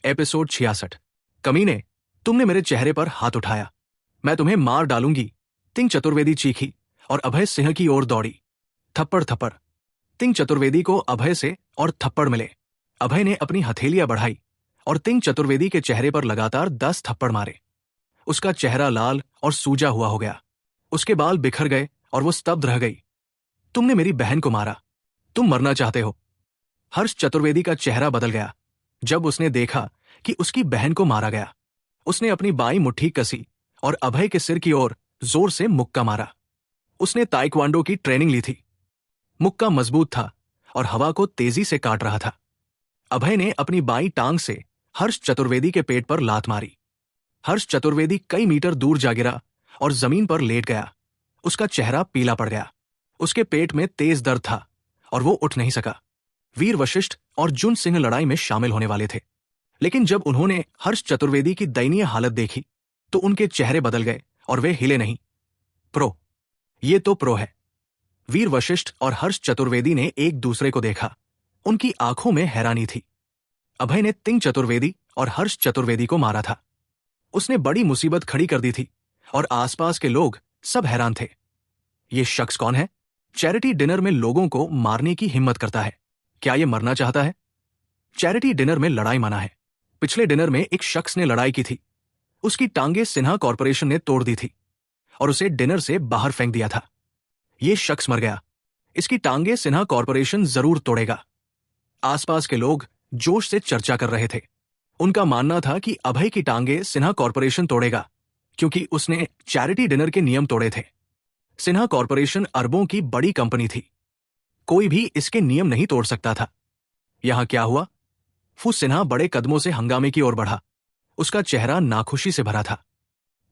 Episode 66। कमीने, तुमने मेरे चेहरे पर हाथ उठाया, मैं तुम्हें मार डालूंगी। तिंग चतुर्वेदी चीखी और अभय सिंह की ओर दौड़ी। थप्पड़ थप्पड़। तिंग चतुर्वेदी को अभय से और थप्पड़ मिले। अभय ने अपनी हथेलियां बढ़ाई और तिंग चतुर्वेदी के चेहरे पर लगातार 10 थप्पड़ मारे। उसका चेहरा लाल और सूजा हुआ हो गया। उसके बाल बिखर गए और वो स्तब्ध रह गई। तुमने मेरी बहन को मारा, तुम मरना चाहते हो। हर्ष चतुर्वेदी का चेहरा बदल गया जब उसने देखा कि उसकी बहन को मारा गया। उसने अपनी बाईं मुट्ठी कसी और अभय के सिर की ओर जोर से मुक्का मारा। उसने ताइक्वांडो की ट्रेनिंग ली थी। मुक्का मजबूत था और हवा को तेजी से काट रहा था। अभय ने अपनी बाईं टांग से हर्ष चतुर्वेदी के पेट पर लात मारी। हर्ष चतुर्वेदी कई मीटर दूर जा गिरा और जमीन पर लेट गया। उसका चेहरा पीला पड़ गया। उसके पेट में तेज दर्द था और वो उठ नहीं सका। वीर वशिष्ठ और जुन सिंह लड़ाई में शामिल होने वाले थे, लेकिन जब उन्होंने हर्ष चतुर्वेदी की दयनीय हालत देखी तो उनके चेहरे बदल गए और वे हिले नहीं। प्रो, ये तो प्रो है। वीर वशिष्ठ और हर्ष चतुर्वेदी ने एक दूसरे को देखा। उनकी आंखों में हैरानी थी। अभय ने तिंग चतुर्वेदी और हर्ष चतुर्वेदी को मारा था। उसने बड़ी मुसीबत खड़ी कर दी थी और आसपास के लोग सब हैरान थे। ये शख्स कौन है? चैरिटी डिनर में लोगों को मारने की हिम्मत करता है। क्या ये मरना चाहता है? चैरिटी डिनर में लड़ाई मना है। पिछले डिनर में एक शख्स ने लड़ाई की थी। उसकी टांगे सिन्हा कॉर्पोरेशन ने तोड़ दी थी और उसे डिनर से बाहर फेंक दिया था। ये शख्स मर गया। इसकी टांगे सिन्हा कॉर्पोरेशन जरूर तोड़ेगा। आसपास के लोग जोश से चर्चा कर रहे थे। उनका मानना था कि अभय की टांगे सिन्हा कॉर्पोरेशन तोड़ेगा क्योंकि उसने चैरिटी डिनर के नियम तोड़े थे। सिन्हा कॉर्पोरेशन अरबों की बड़ी कंपनी थी। कोई भी इसके नियम नहीं तोड़ सकता था। यहां क्या हुआ? फू सिन्हा बड़े कदमों से हंगामे की ओर बढ़ा। उसका चेहरा नाखुशी से भरा था।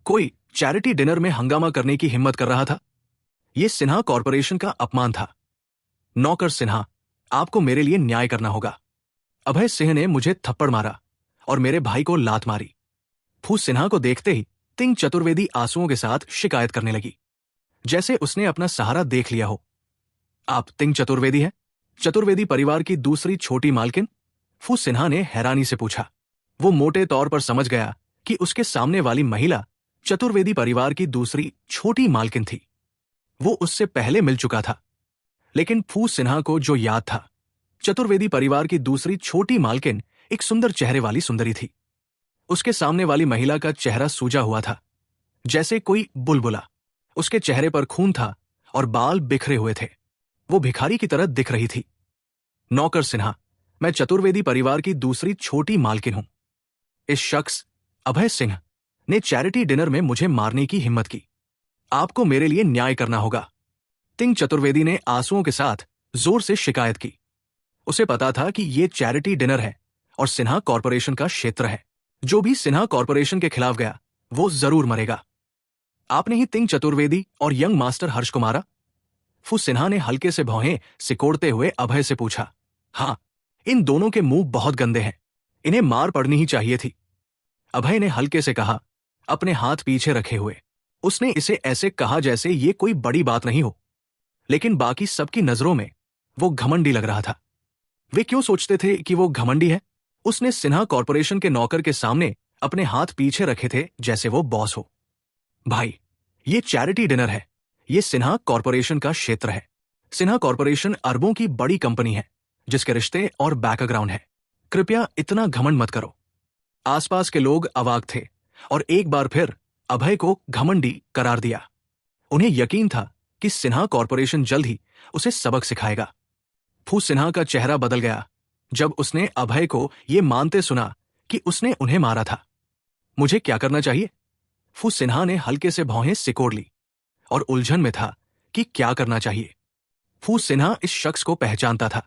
कोई चैरिटी डिनर में हंगामा करने की हिम्मत कर रहा था। यह सिन्हा कॉर्पोरेशन का अपमान था। नौकर सिन्हा, आपको मेरे लिए न्याय करना होगा। अभय सिंह ने मुझे थप्पड़ मारा और मेरे भाई को लात मारी। फू सिन्हा को देखते ही तिंग चतुर्वेदी आंसुओं के साथ शिकायत करने लगी, जैसे उसने अपना सहारा देख लिया हो। आप तिंग चतुर्वेदी हैं? चतुर्वेदी परिवार की दूसरी छोटी मालकिन? फू सिन्हा ने हैरानी से पूछा। वो मोटे तौर पर समझ गया कि उसके सामने वाली महिला चतुर्वेदी परिवार की दूसरी छोटी मालकिन थी। वो उससे पहले मिल चुका था, लेकिन फू सिन्हा को जो याद था, चतुर्वेदी परिवार की दूसरी छोटी मालकिन एक सुंदर चेहरे वाली सुंदरी थी। उसके सामने वाली महिला का चेहरा सूजा हुआ था, जैसे कोई बुलबुला। उसके चेहरे पर खून था और बाल बिखरे हुए थे। वो भिखारी की तरह दिख रही थी। नौकर सिन्हा, मैं चतुर्वेदी परिवार की दूसरी छोटी मालकिन हूं। इस शख्स अभय सिंह ने चैरिटी डिनर में मुझे मारने की हिम्मत की। आपको मेरे लिए न्याय करना होगा। तिंग चतुर्वेदी ने आंसुओं के साथ जोर से शिकायत की। उसे पता था कि यह चैरिटी डिनर है और सिन्हा कॉर्पोरेशन का क्षेत्र है। जो भी सिन्हा कॉर्पोरेशन के खिलाफ गया वो जरूर मरेगा। आपने ही तिंग चतुर्वेदी और यंग मास्टर हर्ष को मारा? फू सिन्हा ने हल्के से भौहें सिकोड़ते हुए अभय से पूछा। हां, इन दोनों के मुंह बहुत गंदे हैं। इन्हें मार पड़नी ही चाहिए थी। अभय ने हल्के से कहा, अपने हाथ पीछे रखे हुए। उसने इसे ऐसे कहा जैसे ये कोई बड़ी बात नहीं हो, लेकिन बाकी सबकी नजरों में वो घमंडी लग रहा था। वे क्यों सोचते थे कि वो घमंडी है? उसने सिन्हा कॉर्पोरेशन के नौकर के सामने अपने हाथ पीछे रखे थे जैसे वो बॉस हो। भाई, ये चैरिटी डिनर है। ये सिन्हा कॉर्पोरेशन का क्षेत्र है। सिन्हा कॉर्पोरेशन अरबों की बड़ी कंपनी है जिसके रिश्ते और बैकग्राउंड है। कृपया इतना घमंड मत करो। आसपास के लोग अवाक थे और एक बार फिर अभय को घमंडी करार दिया। उन्हें यकीन था कि सिन्हा कॉर्पोरेशन जल्द ही उसे सबक सिखाएगा। फू सिन्हा का चेहरा बदल गया जब उसने अभय को यह मानते सुना कि उसने उन्हें मारा था। मुझे क्या करना चाहिए? फू सिन्हा ने हल्के से भौहें सिकोड़ ली और उलझन में था कि क्या करना चाहिए। फू सिन्हा इस शख्स को पहचानता था।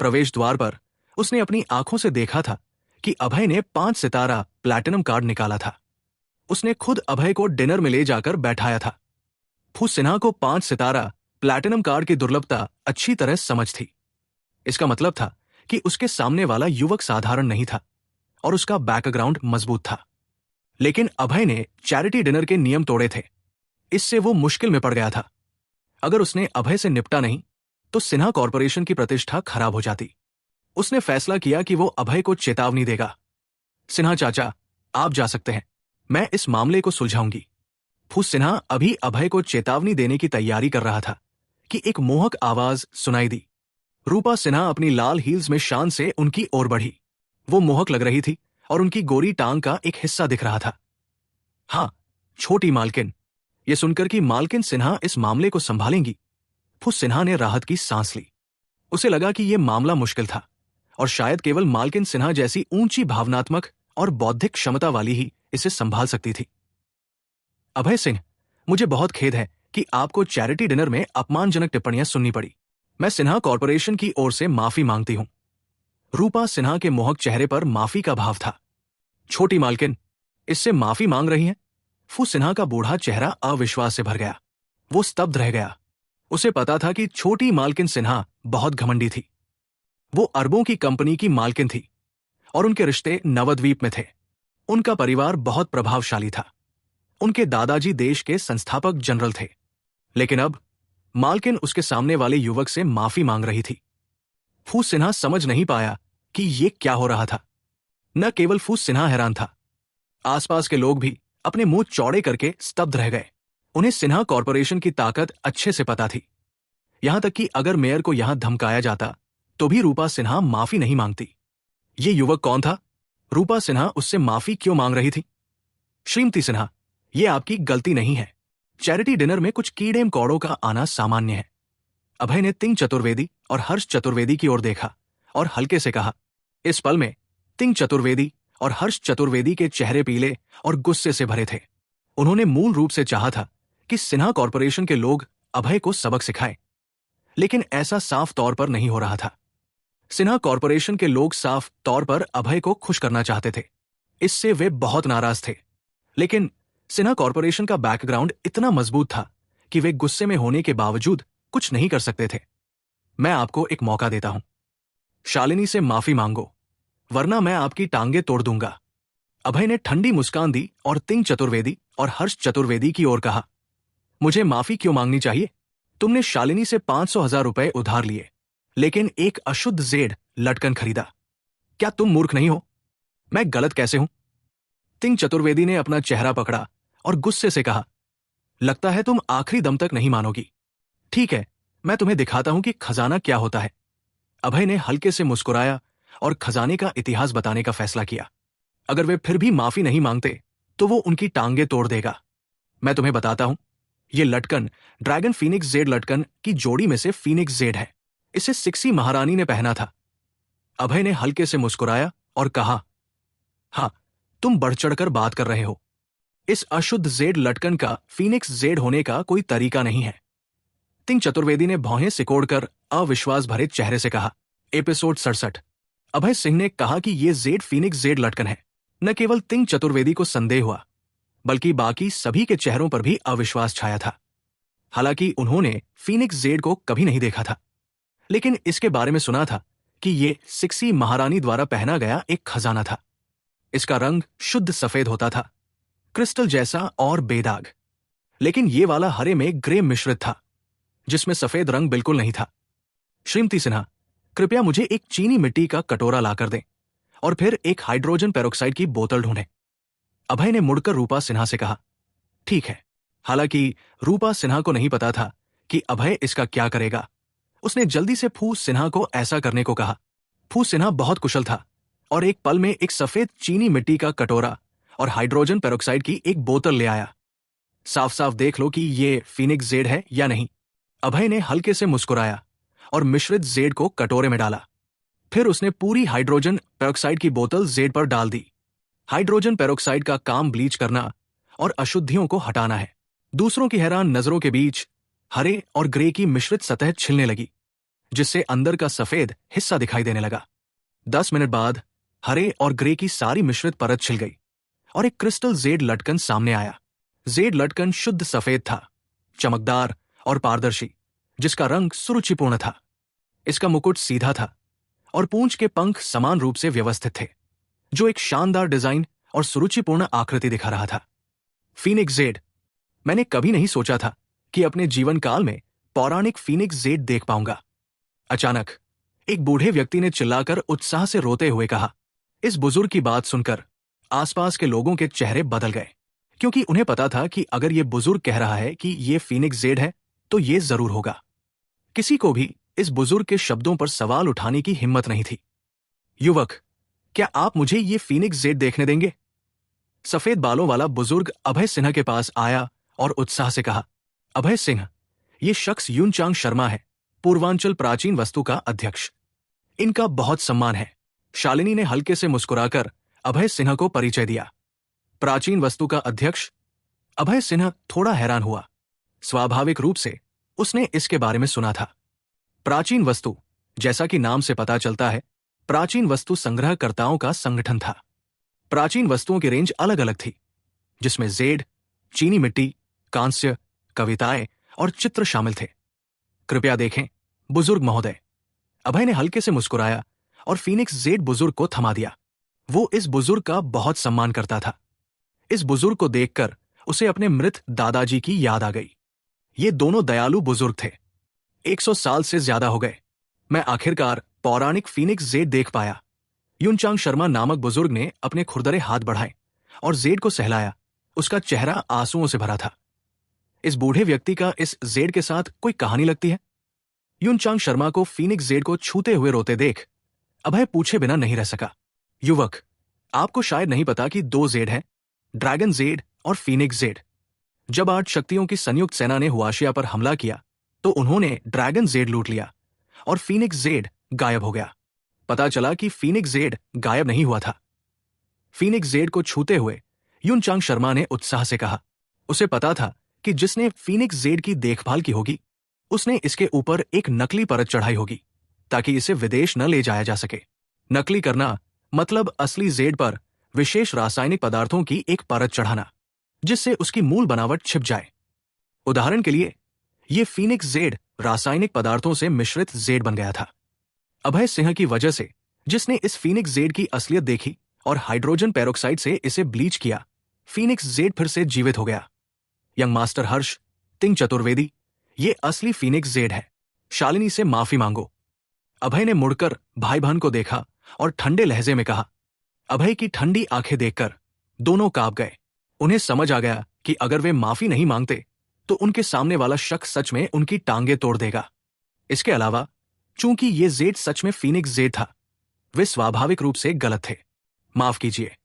प्रवेश द्वार पर उसने अपनी आंखों से देखा था कि अभय ने 5 सितारा प्लैटिनम कार्ड निकाला था। उसने खुद अभय को डिनर में ले जाकर बैठाया था। फू सिन्हा को 5 सितारा प्लैटिनम कार्ड की दुर्लभता अच्छी तरह समझ थी। इसका मतलब था कि उसके सामने वाला युवक साधारण नहीं था और उसका बैकग्राउंड मजबूत था। लेकिन अभय ने चैरिटी डिनर के नियम तोड़े थे। इससे वो मुश्किल में पड़ गया था। अगर उसने अभय से निपटा नहीं तो सिन्हा कॉर्पोरेशन की प्रतिष्ठा खराब हो जाती। उसने फैसला किया कि वो अभय को चेतावनी देगा। सिन्हा चाचा, आप जा सकते हैं, मैं इस मामले को सुलझाऊंगी। फूस सिन्हा अभी अभय को चेतावनी देने की तैयारी कर रहा था कि एक मोहक आवाज सुनाई दी। रूपा सिन्हा अपनी लाल हील्स में शान से उनकी ओर बढ़ी। वो मोहक लग रही थी और उनकी गोरी टांग का एक हिस्सा दिख रहा था। हाँ, छोटी मालकिन। ये सुनकर कि मालकिन सिन्हा इस मामले को संभालेंगी, फूस सिन्हा ने राहत की सांस ली। उसे लगा कि यह मामला मुश्किल था और शायद केवल मालकिन सिन्हा जैसी ऊंची भावनात्मक और बौद्धिक क्षमता वाली ही इसे संभाल सकती थी। अभय सिंह, मुझे बहुत खेद है कि आपको चैरिटी डिनर में अपमानजनक टिप्पणियां सुननी पड़ी। मैं सिन्हा कॉर्पोरेशन की ओर से माफी मांगती हूं। रूपा सिन्हा के मोहक चेहरे पर माफी का भाव था। छोटी मालकिन, इससे माफी मांग रही हैं? फू सिन्हा का बूढ़ा चेहरा अविश्वास से भर गया। वो स्तब्ध रह गया। उसे पता था कि छोटी मालकिन सिन्हा बहुत घमंडी थी। वो अरबों की कंपनी की मालकिन थी और उनके रिश्ते नवद्वीप में थे। उनका परिवार बहुत प्रभावशाली था। उनके दादाजी देश के संस्थापक जनरल थे। लेकिन अब मालकिन उसके सामने वाले युवक से माफी मांग रही थी। फूस सिन्हा समझ नहीं पाया कि ये क्या हो रहा था। न केवल फूस सिन्हा हैरान था, आसपास के लोग भी अपने मुंह चौड़े करके स्तब्ध रह गए। उन्हें सिन्हा कॉर्पोरेशन की ताकत अच्छे से पता थी। यहां तक कि अगर मेयर को यहां धमकाया जाता तो भी रूपा सिन्हा माफी नहीं मांगती। ये युवक कौन था? रूपा सिन्हा उससे माफी क्यों मांग रही थी? श्रीमती सिन्हा, यह आपकी गलती नहीं है। चैरिटी डिनर में कुछ कीड़े मकोड़ों का आना सामान्य है। अभय ने तिंग चतुर्वेदी और हर्ष चतुर्वेदी की ओर देखा और हल्के से कहा। इस पल में तिंग चतुर्वेदी और हर्ष चतुर्वेदी के चेहरे पीले और गुस्से से भरे थे। उन्होंने मूल रूप से चाहा था कि सिन्हा कॉर्पोरेशन के लोग अभय को सबक सिखाएं, लेकिन ऐसा साफ तौर पर नहीं हो रहा था। सिन्हा कॉर्पोरेशन के लोग साफ तौर पर अभय को खुश करना चाहते थे। इससे वे बहुत नाराज थे। लेकिन सिन्हा कॉर्पोरेशन का बैकग्राउंड इतना मजबूत था कि वे गुस्से में होने के बावजूद कुछ नहीं कर सकते थे। मैं आपको एक मौका देता हूं। शालिनी से माफी मांगो, वरना मैं आपकी टांगे तोड़ दूंगा। अभय ने ठंडी मुस्कान दी और तिंग चतुर्वेदी और हर्ष चतुर्वेदी की ओर कहा। मुझे माफी क्यों मांगनी चाहिए? तुमने शालिनी से 500,000 रुपए उधार लिए, लेकिन एक अशुद्ध जेड लटकन खरीदा। क्या तुम मूर्ख नहीं हो? मैं गलत कैसे हूं? तिंग चतुर्वेदी ने अपना चेहरा पकड़ा और गुस्से से कहा, लगता है तुम आखिरी दम तक नहीं मानोगी। ठीक है, मैं तुम्हें दिखाता हूं कि खजाना क्या होता है। अभय ने हल्के से मुस्कुराया और खजाने का इतिहास बताने का फैसला किया। अगर वे फिर भी माफी नहीं मांगते तो वो उनकी टांगे तोड़ देगा। मैं तुम्हें बताता हूं, ये लटकन ड्रैगन फीनिक्स जेड लटकन की जोड़ी में से फीनिक्स जेड है। इसे सिक्सी महारानी ने पहना था। अभय ने हल्के से मुस्कुराया और कहा, हां, तुम बढ़ चढ़कर बात कर रहे हो। इस अशुद्ध जेड लटकन का फीनिक्स जेड होने का कोई तरीका नहीं है। तिंग चतुर्वेदी ने भौहें सिकोड़कर अविश्वास भरे चेहरे से कहा। एपिसोड 67। अभय सिंह ने कहा कि यह जेड फीनिक्स जेड लटकन है। न केवल तिंग चतुर्वेदी को संदेह हुआ, बल्कि बाकी सभी के चेहरों पर भी अविश्वास छाया था। हालांकि उन्होंने फीनिक्स जेड को कभी नहीं देखा था, लेकिन इसके बारे में सुना था कि यह सिक्सी महारानी द्वारा पहना गया एक खजाना था। इसका रंग शुद्ध सफेद होता था, क्रिस्टल जैसा और बेदाग। लेकिन ये वाला हरे में ग्रे मिश्रित था, जिसमें सफेद रंग बिल्कुल नहीं था। श्रीमती सिन्हा, कृपया मुझे एक चीनी मिट्टी का कटोरा लाकर दें और फिर एक हाइड्रोजन पेरोक्साइड की बोतल ढूंढें। अभय ने मुड़कर रूपा सिन्हा से कहा। ठीक है। हालांकि रूपा सिन्हा को नहीं पता था कि अभय इसका क्या करेगा। उसने जल्दी से फूस सिन्हा को ऐसा करने को कहा। फूस सिन्हा बहुत कुशल था और एक पल में एक सफेद चीनी मिट्टी का कटोरा और हाइड्रोजन पेरोक्साइड की एक बोतल ले आया। साफ साफ देख लो कि ये फीनिक्स जेड है या नहीं। अभय ने हल्के से मुस्कुराया और मिश्रित जेड को कटोरे में डाला। फिर उसने पूरी हाइड्रोजन पेरोक्साइड की बोतल जेड पर डाल दी। हाइड्रोजन पेरोक्साइड का काम ब्लीच करना और अशुद्धियों को हटाना है। दूसरों की हैरान नजरों के बीच हरे और ग्रे की मिश्रित सतह छिलने लगी, जिससे अंदर का सफेद हिस्सा दिखाई देने लगा। 10 मिनट बाद हरे और ग्रे की सारी मिश्रित परत छिल गई और एक क्रिस्टल जेड लटकन सामने आया। जेड लटकन शुद्ध सफेद था, चमकदार और पारदर्शी, जिसका रंग सुरुचिपूर्ण था। इसका मुकुट सीधा था और पूंछ के पंख समान रूप से व्यवस्थित थे, जो एक शानदार डिजाइन और सुरुचिपूर्ण आकृति दिखा रहा था। Phoenix Z. मैंने कभी नहीं सोचा था कि अपने जीवन काल में पौराणिक फीनिक्स जेड देख पाऊंगा। अचानक एक बूढ़े व्यक्ति ने चिल्लाकर उत्साह से रोते हुए कहा। इस बुजुर्ग की बात सुनकर आसपास के लोगों के चेहरे बदल गए, क्योंकि उन्हें पता था कि अगर ये बुजुर्ग कह रहा है कि ये फीनिक्स जेड है तो ये जरूर होगा। किसी को भी इस बुजुर्ग के शब्दों पर सवाल उठाने की हिम्मत नहीं थी। युवक, क्या आप मुझे ये फीनिक्स जेड देखने देंगे? सफेद बालों वाला बुजुर्ग अभय सिन्हा के पास आया और उत्साह से कहा, अभय सिंह, ये शख्स यूनचांग शर्मा है, पूर्वांचल प्राचीन वस्तु का अध्यक्ष। इनका बहुत सम्मान है। शालिनी ने हल्के से मुस्कुराकर अभय सिन्हा को परिचय दिया। प्राचीन वस्तु का अध्यक्ष? अभय सिन्हा थोड़ा हैरान हुआ। स्वाभाविक रूप से उसने इसके बारे में सुना था। प्राचीन वस्तु, जैसा कि नाम से पता चलता है, प्राचीन वस्तु संग्रहकर्ताओं का संगठन था। प्राचीन वस्तुओं की रेंज अलग अलग थी, जिसमें जेड, चीनी मिट्टी, कांस्य, कविताएं और चित्र शामिल थे। कृपया देखें, बुजुर्ग महोदय। अभय ने हल्के से मुस्कुराया और फीनिक्स जेड बुजुर्ग को थमा दिया। वो इस बुजुर्ग का बहुत सम्मान करता था। इस बुजुर्ग को देखकर उसे अपने मृत दादाजी की याद आ गई। ये दोनों दयालु बुजुर्ग थे। 100 साल से ज्यादा हो गए। मैं आखिरकार पौराणिक फीनिक्स जेड देख पाया। यूनचांग शर्मा नामक बुजुर्ग ने अपने खुरदरे हाथ बढ़ाए और जेड को सहलाया। उसका चेहरा आंसुओं से भरा था। इस बूढ़े व्यक्ति का इस जेड के साथ कोई कहानी लगती है। यूनचांग शर्मा को फीनिक्स जेड को छूते हुए रोते देख अभय पूछे बिना नहीं रह सका, युवक, आपको शायद नहीं पता कि 2 जेड हैं, ड्रैगन जेड और फीनिक्स जेड। जब 8 शक्तियों की संयुक्त सेना ने हुआशिया पर हमला किया तो उन्होंने ड्रैगन जेड लूट लिया और फीनिक्स जेड गायब हो गया। पता चला कि फीनिक्स जेड गायब नहीं हुआ था। फीनिक्स जेड को छूते हुए यूनचांग शर्मा ने उत्साह से कहा, उसे पता था कि जिसने फीनिक्स जेड की देखभाल की होगी उसने इसके ऊपर एक नकली परत चढ़ाई होगी ताकि इसे विदेश न ले जाया जा सके। नकली करना मतलब असली जेड पर विशेष रासायनिक पदार्थों की एक परत चढ़ाना, जिससे उसकी मूल बनावट छिप जाए। उदाहरण के लिए, यह फीनिक्स जेड रासायनिक पदार्थों से मिश्रित जेड बन गया था। अभय सिंह की वजह से, जिसने इस फीनिक्स जेड की असलियत देखी और हाइड्रोजन पेरोक्साइड से इसे ब्लीच किया, फीनिक्स जेड फिर से जीवित हो गया। यंग मास्टर हर्ष, तिंग चतुर्वेदी, ये असली फीनिक्स जेड है। शालिनी से माफी मांगो। अभय ने मुड़कर भाई बहन को देखा और ठंडे लहजे में कहा। अभय की ठंडी आंखें देखकर दोनों कांप गए। उन्हें समझ आ गया कि अगर वे माफी नहीं मांगते तो उनके सामने वाला शख्स सच में उनकी टांगें तोड़ देगा। इसके अलावा, चूंकि ये जेड सच में फीनिक्स जेड था, वे स्वाभाविक रूप से गलत थे। माफ कीजिए।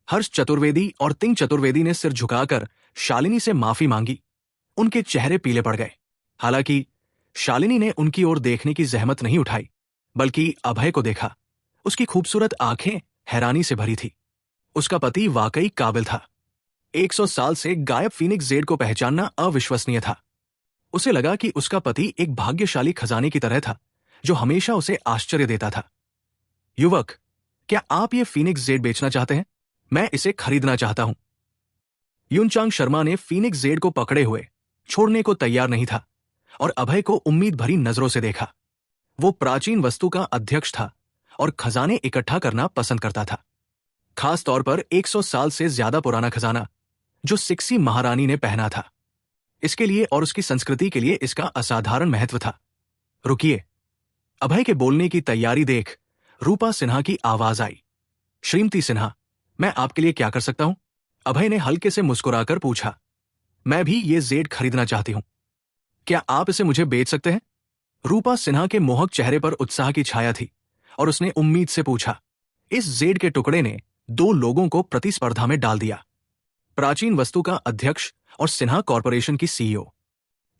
हर्ष चतुर्वेदी और तिंग चतुर्वेदी ने सिर झुकाकर शालिनी से माफी मांगी। उनके चेहरे पीले पड़ गए। हालांकि शालिनी ने उनकी ओर देखने की जहमत नहीं उठाई, बल्कि अभय को देखा। उसकी खूबसूरत आंखें हैरानी से भरी थी। उसका पति वाकई काबिल था। 100 साल से गायब फीनिक्स जेड को पहचानना अविश्वसनीय था। उसे लगा कि उसका पति एक भाग्यशाली खजाने की तरह था जो हमेशा उसे आश्चर्य देता था। युवक, क्या आप ये फीनिक्स जेड बेचना चाहते हैं? मैं इसे खरीदना चाहता हूं। यूनचांग शर्मा ने फीनिक्स जेड को पकड़े हुए छोड़ने को तैयार नहीं था और अभय को उम्मीद भरी नजरों से देखा। वो प्राचीन वस्तु का अध्यक्ष था और खजाने इकट्ठा करना पसंद करता था, खास तौर पर 100 साल से ज्यादा पुराना खजाना जो सिक्सी महारानी ने पहना था। इसके लिए और उसकी संस्कृति के लिए इसका असाधारण महत्व था। रुकिए। अभय के बोलने की तैयारी देख रूपा सिन्हा की आवाज आई। श्रीमती सिन्हा, मैं आपके लिए क्या कर सकता हूं? अभय ने हल्के से मुस्कुराकर पूछा। मैं भी ये जेड खरीदना चाहती हूं। क्या आप इसे मुझे बेच सकते हैं? रूपा सिन्हा के मोहक चेहरे पर उत्साह की छाया थी और उसने उम्मीद से पूछा। इस जेड के टुकड़े ने 2 लोगों को प्रतिस्पर्धा में डाल दिया, प्राचीन वस्तु का अध्यक्ष और सिन्हा कॉरपोरेशन की सीईओ।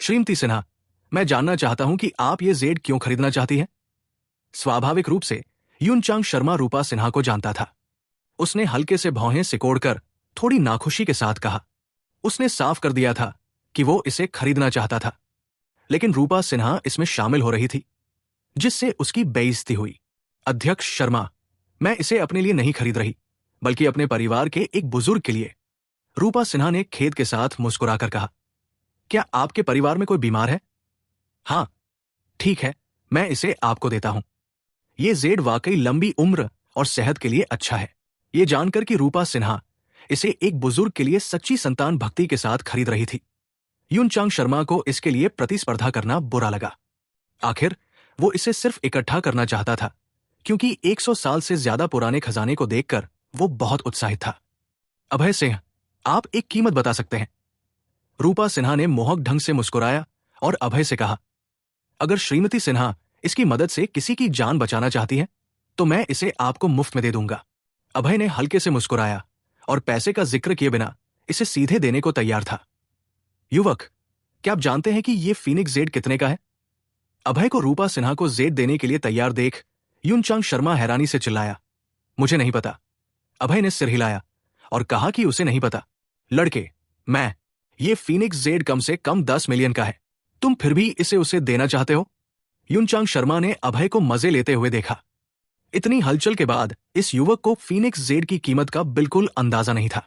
श्रीमती सिन्हा, मैं जानना चाहता हूं कि आप ये जेड क्यों खरीदना चाहती हैं? स्वाभाविक रूप से यूनचांग शर्मा रूपा सिन्हा को जानता था। उसने हल्के से भौहें सिकोड़कर थोड़ी नाखुशी के साथ कहा। उसने साफ कर दिया था कि वो इसे खरीदना चाहता था, लेकिन रूपा सिन्हा इसमें शामिल हो रही थी, जिससे उसकी बेइज्जती हुई। अध्यक्ष शर्मा, मैं इसे अपने लिए नहीं खरीद रही, बल्कि अपने परिवार के एक बुजुर्ग के लिए। रूपा सिन्हा ने खेद के साथ मुस्कुराकर कहा। क्या आपके परिवार में कोई बीमार है? हाँ। ठीक है, मैं इसे आपको देता हूं। यह जेड वाकई लंबी उम्र और सेहत के लिए अच्छा है। यह जानकर कि रूपा सिन्हा इसे एक बुजुर्ग के लिए सच्ची संतान भक्ति के साथ खरीद रही थी, यूनचांग शर्मा को इसके लिए प्रतिस्पर्धा करना बुरा लगा। आखिर वो इसे सिर्फ इकट्ठा करना चाहता था, क्योंकि 100 साल से ज्यादा पुराने खजाने को देखकर वो बहुत उत्साहित था। अभय सिंह, आप एक कीमत बता सकते हैं? रूपा सिन्हा ने मोहक ढंग से मुस्कुराया और अभय से कहा, अगर श्रीमती सिन्हा इसकी मदद से किसी की जान बचाना चाहती है तो मैं इसे आपको मुफ्त में दे दूंगा। अभय ने हल्के से मुस्कुराया और पैसे का जिक्र किए बिना इसे सीधे देने को तैयार था। युवक, क्या आप जानते हैं कि यह फीनिक्स जेड कितने का है? अभय को रूपा सिन्हा को जेड देने के लिए तैयार देख युनचांग शर्मा हैरानी से चिल्लाया, मुझे नहीं पता। अभय ने सिर हिलाया और कहा कि उसे नहीं पता। लड़के, ये फीनिक्स जेड कम से कम 10 मिलियन का है, तुम फिर भी इसे उसे देना चाहते हो? युनचांग शर्मा ने अभय को मजे लेते हुए देखा। इतनी हलचल के बाद इस युवक को फीनिक्स जेड की कीमत का बिल्कुल अंदाजा नहीं था।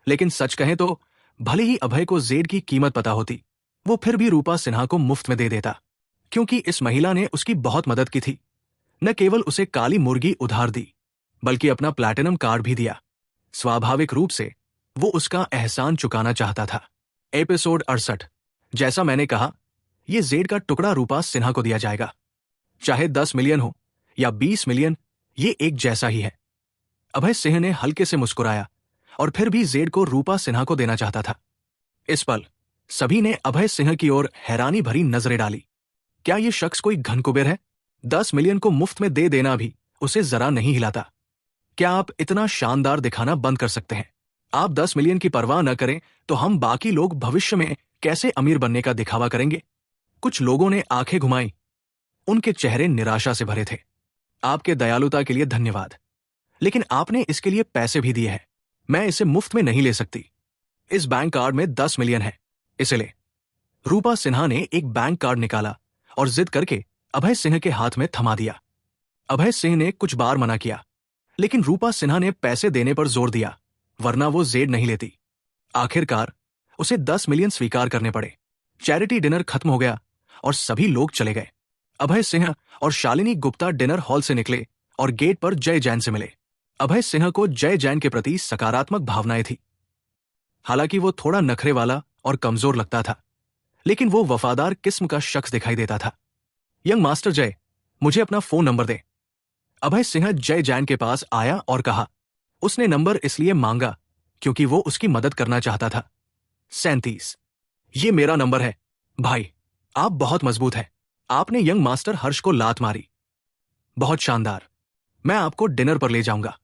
लेकिन सच कहें तो भले ही अभय को जेड की कीमत पता होती, वो फिर भी रूपा सिन्हा को मुफ्त में दे देता, क्योंकि इस महिला ने उसकी बहुत मदद की थी। न केवल उसे काली मुर्गी उधार दी, बल्कि अपना प्लैटिनम कार्ड भी दिया। स्वाभाविक रूप से वो उसका एहसान चुकाना चाहता था। एपिसोड 68। जैसा मैंने कहा, यह जेड का टुकड़ा रूपा सिन्हा को दिया जाएगा। चाहे 10 मिलियन हो या 20 मिलियन, ये एक जैसा ही है। अभय सिंह ने हल्के से मुस्कुराया और फिर भी जेड को रूपा सिन्हा को देना चाहता था। इस पल सभी ने अभय सिंह की ओर हैरानी भरी नजरें डाली। क्या यह शख्स कोई घनकुबेर है? 10 मिलियन को मुफ्त में दे देना भी उसे जरा नहीं हिलाता। क्या आप इतना शानदार दिखाना बंद कर सकते हैं? आप 10 मिलियन की परवाह न करें तो हम बाकी लोग भविष्य में कैसे अमीर बनने का दिखावा करेंगे? कुछ लोगों ने आंखें घुमाई। उनके चेहरे निराशा से भरे थे। आपके दयालुता के लिए धन्यवाद, लेकिन आपने इसके लिए पैसे भी दिए हैं। मैं इसे मुफ्त में नहीं ले सकती। इस बैंक कार्ड में 10 मिलियन है, इसे ले। रूपा सिन्हा ने एक बैंक कार्ड निकाला और जिद करके अभय सिंह के हाथ में थमा दिया। अभय सिंह ने कुछ बार मना किया, लेकिन रूपा सिन्हा ने पैसे देने पर जोर दिया, वरना वो जेड नहीं लेती। आखिरकार उसे 10 मिलियन स्वीकार करने पड़े। चैरिटी डिनर खत्म हो गया और सभी लोग चले गए। अभय सिंह और शालिनी गुप्ता डिनर हॉल से निकले और गेट पर जय जैन से मिले। अभय सिंह को जय जैन के प्रति सकारात्मक भावनाएं थी। हालांकि वो थोड़ा नखरे वाला और कमजोर लगता था, लेकिन वो वफादार किस्म का शख्स दिखाई देता था। यंग मास्टर जय, मुझे अपना फोन नंबर दे। अभय सिंह जय जैन के पास आया और कहा। उसने नंबर इसलिए मांगा क्योंकि वो उसकी मदद करना चाहता था। 37। ये मेरा नंबर है। भाई, आप बहुत मजबूत हैं। आपने यंग मास्टर हर्ष को लात मारी। बहुत शानदार। मैं आपको डिनर पर ले जाऊंगा।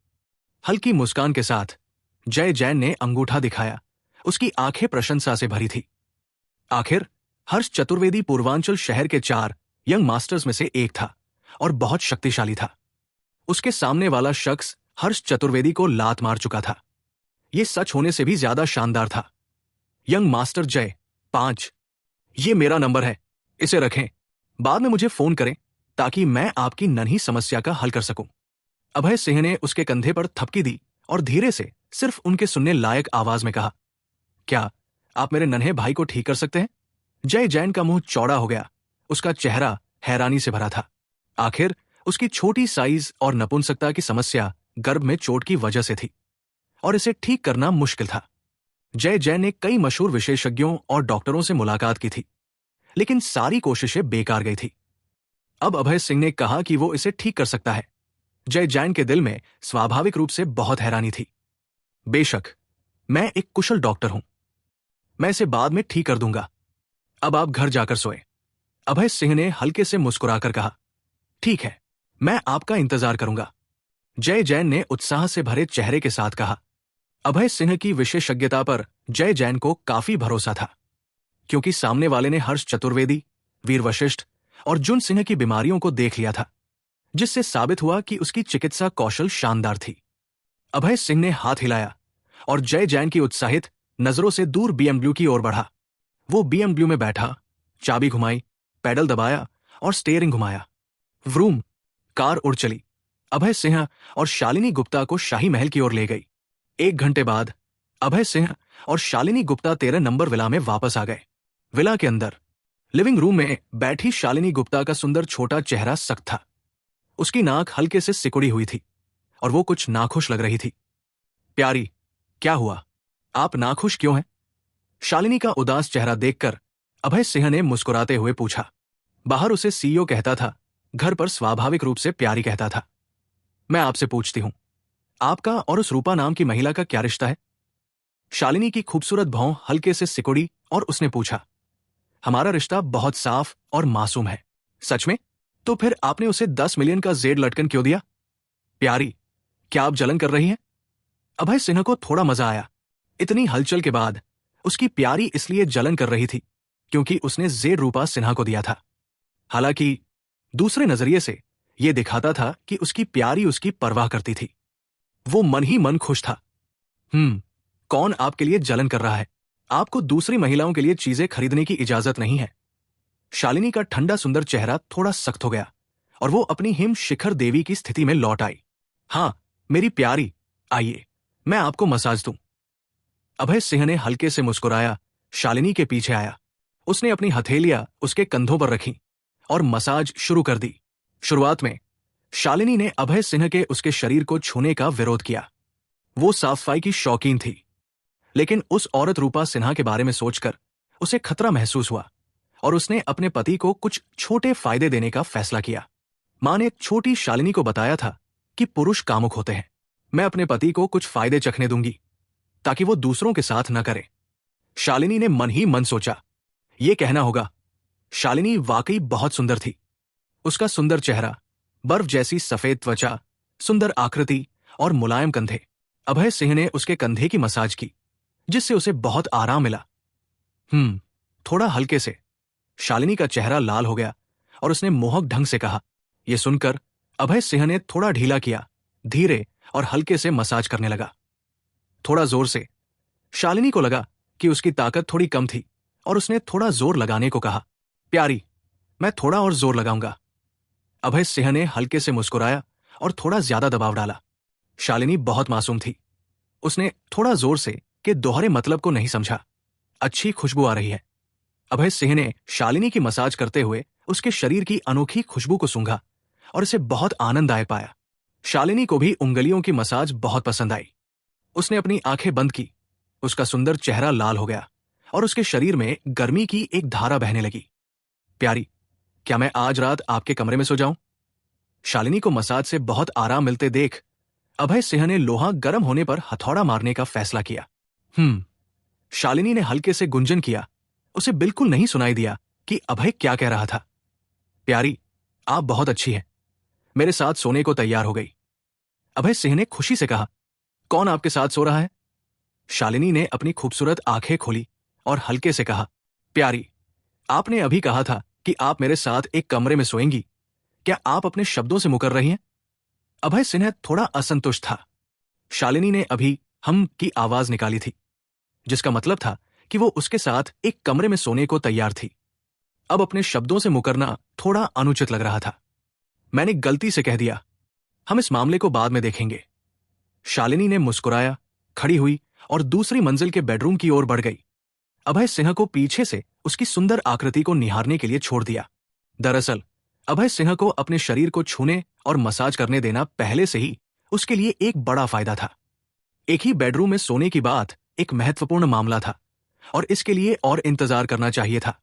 हल्की मुस्कान के साथ जय जैन ने अंगूठा दिखाया। उसकी आंखें प्रशंसा से भरी थी। आखिर हर्ष चतुर्वेदी पूर्वांचल शहर के 4 यंग मास्टर्स में से एक था और बहुत शक्तिशाली था। उसके सामने वाला शख्स हर्ष चतुर्वेदी को लात मार चुका था। यह सच होने से भी ज्यादा शानदार था। यंग मास्टर जय 5। ये मेरा नंबर है, इसे रखें। बाद में मुझे फोन करें ताकि मैं आपकी नन्ही समस्या का हल कर सकूं। अभय सिंह ने उसके कंधे पर थपकी दी और धीरे से सिर्फ उनके सुनने लायक आवाज में कहा, क्या आप मेरे नन्हे भाई को ठीक कर सकते हैं? जय जैन का मुंह चौड़ा हो गया। उसका चेहरा हैरानी से भरा था। आखिर उसकी छोटी साइज और नपुंसकता की समस्या गर्भ में चोट की वजह से थी और इसे ठीक करना मुश्किल था। जय जैन ने कई मशहूर विशेषज्ञों और डॉक्टरों से मुलाकात की थी, लेकिन सारी कोशिशें बेकार गई थी। अब अभय सिंह ने कहा कि वो इसे ठीक कर सकता है। जय जैन के दिल में स्वाभाविक रूप से बहुत हैरानी थी। बेशक, मैं एक कुशल डॉक्टर हूं। मैं इसे बाद में ठीक कर दूंगा। अब आप घर जाकर सोए। अभय सिंह ने हल्के से मुस्कुराकर कहा, ठीक है, मैं आपका इंतजार करूंगा। जय जैन ने उत्साह से भरे चेहरे के साथ कहा। अभय सिंह की विशेषज्ञता पर जय जैन को काफी भरोसा था, क्योंकि सामने वाले ने हर्ष चतुर्वेदी, वीर वशिष्ठ और जुन सिंह की बीमारियों को देख लिया था, जिससे साबित हुआ कि उसकी चिकित्सा कौशल शानदार थी। अभय सिंह ने हाथ हिलाया और जय जैन की उत्साहित नजरों से दूर BMW की ओर बढ़ा। वो BMW में बैठा, चाबी घुमाई, पैडल दबाया और स्टीयरिंग घुमाया। व्रूम, कार उड़ चली। अभय सिंह और शालिनी गुप्ता को शाही महल की ओर ले गई। 1 घंटे बाद अभय सिंह और शालिनी गुप्ता 13 नंबर विला में वापस आ गए। विला के अंदर लिविंग रूम में बैठी शालिनी गुप्ता का सुंदर छोटा चेहरा सख्त था। उसकी नाक हल्के से सिकुड़ी हुई थी और वो कुछ नाखुश लग रही थी। प्यारी, क्या हुआ? आप नाखुश क्यों हैं? शालिनी का उदास चेहरा देखकर अभय सिंह ने मुस्कुराते हुए पूछा। बाहर उसे CEO कहता था, घर पर स्वाभाविक रूप से प्यारी कहता था। मैं आपसे पूछती हूं, आपका और उस रूपा नाम की महिला का क्या रिश्ता है? शालिनी की खूबसूरत भौं हल्के से सिकुड़ी और उसने पूछा, हमारा रिश्ता बहुत साफ और मासूम है। सच में? तो फिर आपने उसे 10 मिलियन का जेड लटकन क्यों दिया? प्यारी, क्या आप जलन कर रही हैं? अभय सिन्हा को थोड़ा मजा आया। इतनी हलचल के बाद उसकी प्यारी इसलिए जलन कर रही थी क्योंकि उसने जेड रूपा सिन्हा को दिया था। हालांकि दूसरे नजरिए से यह दिखाता था कि उसकी प्यारी उसकी परवाह करती थी। वो मन ही मन खुश था। कौन आपके लिए जलन कर रहा है? आपको दूसरी महिलाओं के लिए चीजें खरीदने की इजाजत नहीं है। शालिनी का ठंडा सुंदर चेहरा थोड़ा सख्त हो गया और वो अपनी हिम शिखर देवी की स्थिति में लौट आई। हाँ मेरी प्यारी, आइए मैं आपको मसाज दूं। अभय सिंह ने हल्के से मुस्कुराया, शालिनी के पीछे आया। उसने अपनी हथेलियां उसके कंधों पर रखी और मसाज शुरू कर दी। शुरुआत में शालिनी ने अभय सिंह के उसके शरीर को छूने का विरोध किया। वो साफ सफाई की शौकीन थी, लेकिन उस औरत रूपा सिन्हा के बारे में सोचकर उसे खतरा महसूस हुआ और उसने अपने पति को कुछ छोटे फायदे देने का फैसला किया। मां ने छोटी शालिनी को बताया था कि पुरुष कामुक होते हैं। मैं अपने पति को कुछ फायदे चखने दूंगी ताकि वो दूसरों के साथ न करे। शालिनी ने मन ही मन सोचा, ये कहना होगा शालिनी वाकई बहुत सुंदर थी। उसका सुंदर चेहरा, बर्फ जैसी सफेद त्वचा, सुंदर आकृति और मुलायम कंधे। अभय सिंह ने उसके कंधे की मसाज की जिससे उसे बहुत आराम मिला। थोड़ा हल्के से। शालिनी का चेहरा लाल हो गया और उसने मोहक ढंग से कहा। यह सुनकर अभय सिंह ने थोड़ा ढीला किया, धीरे और हल्के से मसाज करने लगा, थोड़ा जोर से। शालिनी को लगा कि उसकी ताकत थोड़ी कम थी और उसने थोड़ा जोर लगाने को कहा। प्यारी, मैं थोड़ा और जोर लगाऊंगा। अभय सिंह ने हल्के से मुस्कुराया और थोड़ा ज्यादा दबाव डाला। शालिनी बहुत मासूम थी। उसने थोड़ा जोर से के दोहरे मतलब को नहीं समझा। अच्छी खुशबू आ रही है। अभय सिंह ने शालिनी की मसाज करते हुए उसके शरीर की अनोखी खुशबू को सूंघा और इसे बहुत आनंददायक पाया। शालिनी को भी उंगलियों की मसाज बहुत पसंद आई। उसने अपनी आंखें बंद की। उसका सुंदर चेहरा लाल हो गया और उसके शरीर में गर्मी की एक धारा बहने लगी। प्यारी, क्या मैं आज रात आपके कमरे में सो जाऊं? शालिनी को मसाज से बहुत आराम मिलते देख अभय सिंह ने लोहा गर्म होने पर हथौड़ा मारने का फैसला किया। शालिनी ने हल्के से गुंजन किया। उसे बिल्कुल नहीं सुनाई दिया कि अभय क्या कह रहा था। प्यारी, आप बहुत अच्छी हैं। मेरे साथ सोने को तैयार हो गई। अभय सिंह ने खुशी से कहा। कौन आपके साथ सो रहा है? शालिनी ने अपनी खूबसूरत आंखें खोली और हल्के से कहा। प्यारी, आपने अभी कहा था कि आप मेरे साथ एक कमरे में सोएंगी। क्या आप अपने शब्दों से मुकर रही हैं? अभय सिन्हा थोड़ा असंतुष्ट था। शालिनी ने अभी हम की आवाज निकाली थी, जिसका मतलब था कि वो उसके साथ एक कमरे में सोने को तैयार थी। अब अपने शब्दों से मुकरना थोड़ा अनुचित लग रहा था। मैंने गलती से कह दिया। हम इस मामले को बाद में देखेंगे। शालिनी ने मुस्कुराया, खड़ी हुई और दूसरी मंजिल के बेडरूम की ओर बढ़ गई। अभय सिन्हा को पीछे से उसकी सुंदर आकृति को निहारने के लिए छोड़ दिया। दरअसल अभय सिन्हा को अपने शरीर को छूने और मसाज करने देना पहले से ही उसके लिए एक बड़ा फायदा था। एक ही बेडरूम में सोने की बात एक महत्वपूर्ण मामला था और इसके लिए और इंतजार करना चाहिए था।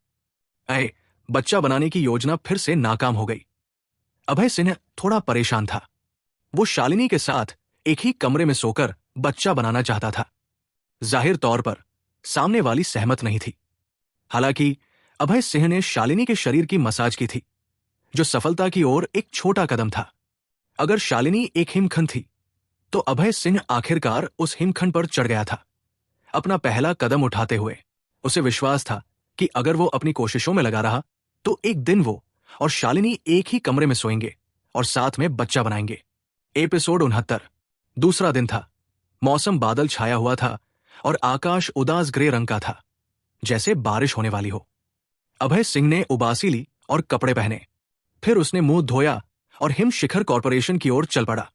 बच्चा बनाने की योजना फिर से नाकाम हो गई। अभय सिन्हा थोड़ा परेशान था। वो शालिनी के साथ एक ही कमरे में सोकर बच्चा बनाना चाहता था। जाहिर तौर पर सामने वाली सहमत नहीं थी। हालांकि अभय सिंह ने शालिनी के शरीर की मसाज की थी, जो सफलता की ओर एक छोटा कदम था। अगर शालिनी एक हिमखंड थी, तो अभय सिंह आखिरकार उस हिमखंड पर चढ़ गया था। अपना पहला कदम उठाते हुए उसे विश्वास था कि अगर वो अपनी कोशिशों में लगा रहा तो एक दिन वो और शालिनी एक ही कमरे में सोएंगे और साथ में बच्चा बनाएंगे। एपिसोड 69। दूसरा दिन था। मौसम बादल छाया हुआ था और आकाश उदास ग्रे रंग का था, जैसे बारिश होने वाली हो। अभय सिंह ने उबासी ली और कपड़े पहने। फिर उसने मुंह धोया और हिम शिखर कॉरपोरेशन की ओर चल पड़ा।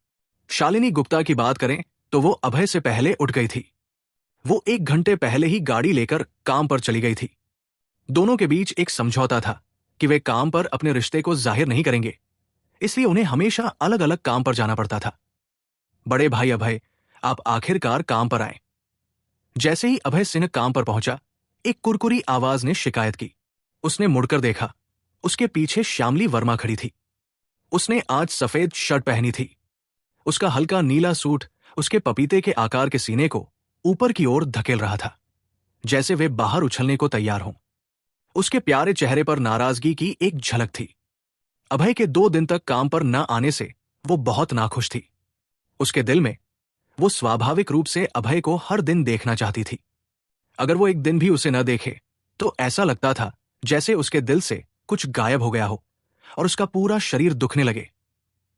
शालिनी गुप्ता की बात करें तो वो अभय से पहले उठ गई थी। वो 1 घंटे पहले ही गाड़ी लेकर काम पर चली गई थी। दोनों के बीच एक समझौता था कि वे काम पर अपने रिश्ते को जाहिर नहीं करेंगे, इसलिए उन्हें हमेशा अलग अलग काम पर जाना पड़ता था। बड़े भाई अभय, आप आखिरकार काम पर आए। जैसे ही अभय सिंह काम पर पहुंचा, एक कुरकुरी आवाज ने शिकायत की। उसने मुड़कर देखा। उसके पीछे श्यामली वर्मा खड़ी थी। उसने आज सफेद शर्ट पहनी थी। उसका हल्का नीला सूट उसके पपीते के आकार के सीने को ऊपर की ओर धकेल रहा था, जैसे वे बाहर उछलने को तैयार हों। उसके प्यारे चेहरे पर नाराजगी की एक झलक थी। अभय के 2 दिन तक काम पर न आने से वो बहुत नाखुश थी। उसके दिल में वो स्वाभाविक रूप से अभय को हर दिन देखना चाहती थी। अगर वो एक दिन भी उसे न देखे तो ऐसा लगता था जैसे उसके दिल से कुछ गायब हो गया हो और उसका पूरा शरीर दुखने लगे।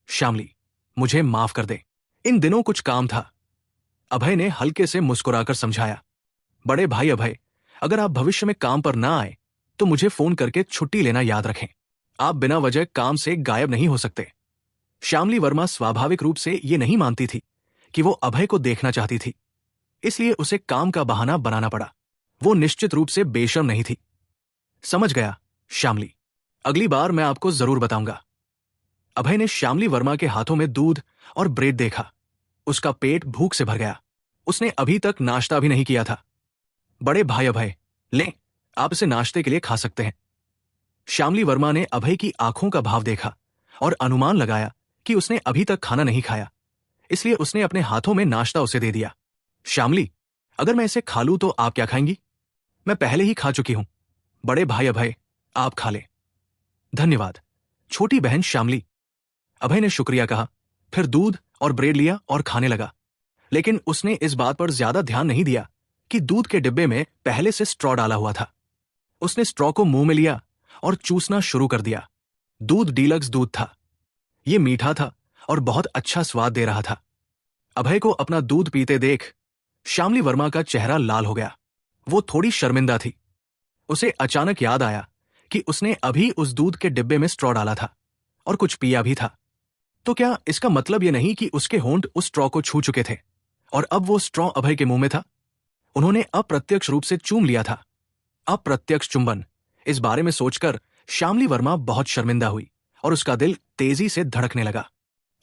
श्यामली, मुझे माफ कर दे, इन दिनों कुछ काम था, अभय ने हल्के से मुस्कुराकर समझाया। बड़े भाई अभय, अगर आप भविष्य में काम पर ना आए तो मुझे फोन करके छुट्टी लेना याद रखें। आप बिना वजह काम से गायब नहीं हो सकते। श्यामली वर्मा स्वाभाविक रूप से ये नहीं मानती थी कि वो अभय को देखना चाहती थी, इसलिए उसे काम का बहाना बनाना पड़ा। वो निश्चित रूप से बेशर्म नहीं थी। समझ गया श्यामली, अगली बार मैं आपको जरूर बताऊंगा। अभय ने श्यामली वर्मा के हाथों में दूध और ब्रेड देखा। उसका पेट भूख से भर गया। उसने अभी तक नाश्ता भी नहीं किया था। बड़े भाई अभय, लें, आप इसे नाश्ते के लिए खा सकते हैं। श्यामली वर्मा ने अभय की आंखों का भाव देखा और अनुमान लगाया कि उसने अभी तक खाना नहीं खाया, इसलिए उसने अपने हाथों में नाश्ता उसे दे दिया। श्यामली, अगर मैं इसे खा लूं तो आप क्या खाएंगी? मैं पहले ही खा चुकी हूं। बड़े भाई अभय, आप खा लें। धन्यवाद छोटी बहन श्यामली। अभय ने शुक्रिया कहा, फिर दूध और ब्रेड लिया और खाने लगा। लेकिन उसने इस बात पर ज्यादा ध्यान नहीं दिया कि दूध के डिब्बे में पहले से स्ट्रॉ डाला हुआ था। उसने स्ट्रॉ को मुंह में लिया और चूसना शुरू कर दिया। दूध डीलक्स दूध था। यह मीठा था और बहुत अच्छा स्वाद दे रहा था। अभय को अपना दूध पीते देख श्यामली वर्मा का चेहरा लाल हो गया। वो थोड़ी शर्मिंदा थी। उसे अचानक याद आया कि उसने अभी उस दूध के डिब्बे में स्ट्रॉ डाला था और कुछ पिया भी था। तो क्या इसका मतलब यह नहीं कि उसके होंठ उस स्ट्रॉ को छू चुके थे और अब वो स्ट्रॉ अभय के मुंह में था? उन्होंने अप्रत्यक्ष रूप से चूम लिया था। अप्रत्यक्ष चुंबन। इस बारे में सोचकर श्यामली वर्मा बहुत शर्मिंदा हुई और उसका दिल तेजी से धड़कने लगा।